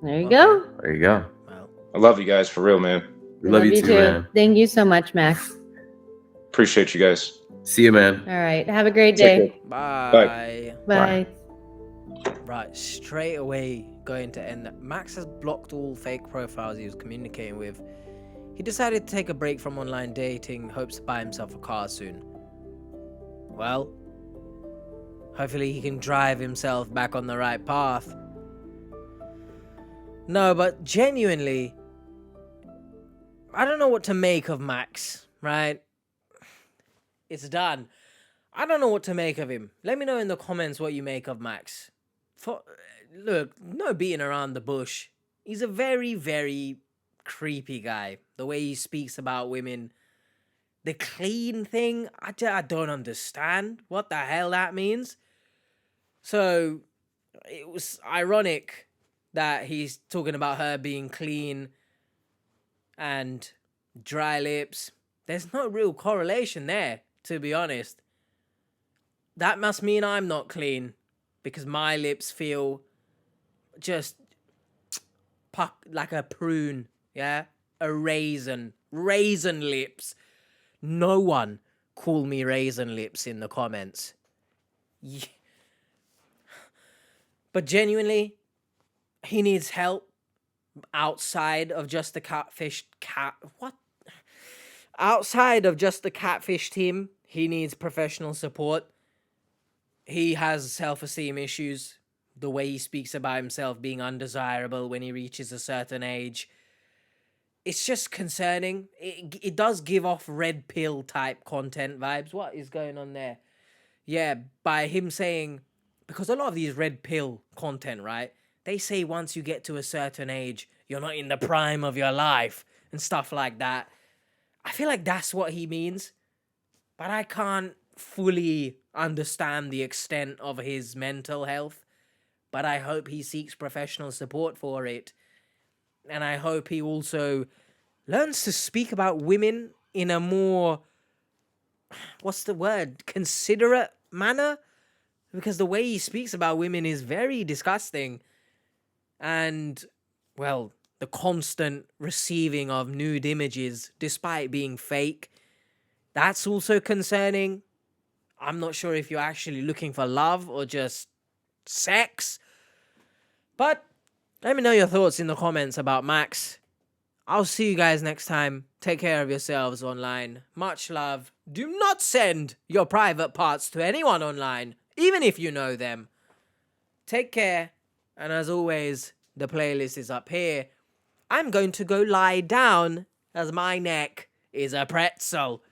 There you go. There you go. Well, I love you guys, for real, man. We love you too, man. Thank you so much, Max. Appreciate you guys. See you, man. All right. Have a great Take day. care. bye. Bye. Right, straight away going to end that. Max has blocked all fake profiles he was communicating with. He decided to take a break from online dating, hopes to buy himself a car soon. Well, hopefully he can drive himself back on the right path. No, but genuinely, I don't know what to make of Max, right? It's done. I don't know what to make of him. Let me know in the comments what you make of Max. Look, no beating around the bush. He's a very, very creepy guy. The way he speaks about women. The clean thing, I don't understand what the hell that means. So, it was ironic that he's talking about her being clean and dry lips. There's no real correlation there, to be honest. That must mean I'm not clean, because my lips feel just like a prune, yeah? A raisin. Raisin lips. No one call me raisin lips in the comments. Yeah. But genuinely, he needs help outside of just the outside of just the catfish team. He needs professional support. He has self-esteem issues. The way he speaks about himself being undesirable when he reaches a certain age. It's just concerning. It does give off red pill type content vibes. What is going on there? Yeah, by him saying, because a lot of these red pill content, right? They say once you get to a certain age, you're not in the prime of your life and stuff like that. I feel like that's what he means. But I can't fully understand the extent of his mental health. But I hope he seeks professional support for it. And I hope he also learns to speak about women in a more, what's the word, considerate manner? Because the way he speaks about women is very disgusting. And, well, the constant receiving of nude images, despite being fake, that's also concerning. I'm not sure if you're actually looking for love or just sex. But let me know your thoughts in the comments about Max. I'll see you guys next time. Take care of yourselves online. Much love. Do not send your private parts to anyone online, even if you know them. Take care. And as always, the playlist is up here. I'm going to go lie down as my neck is a pretzel.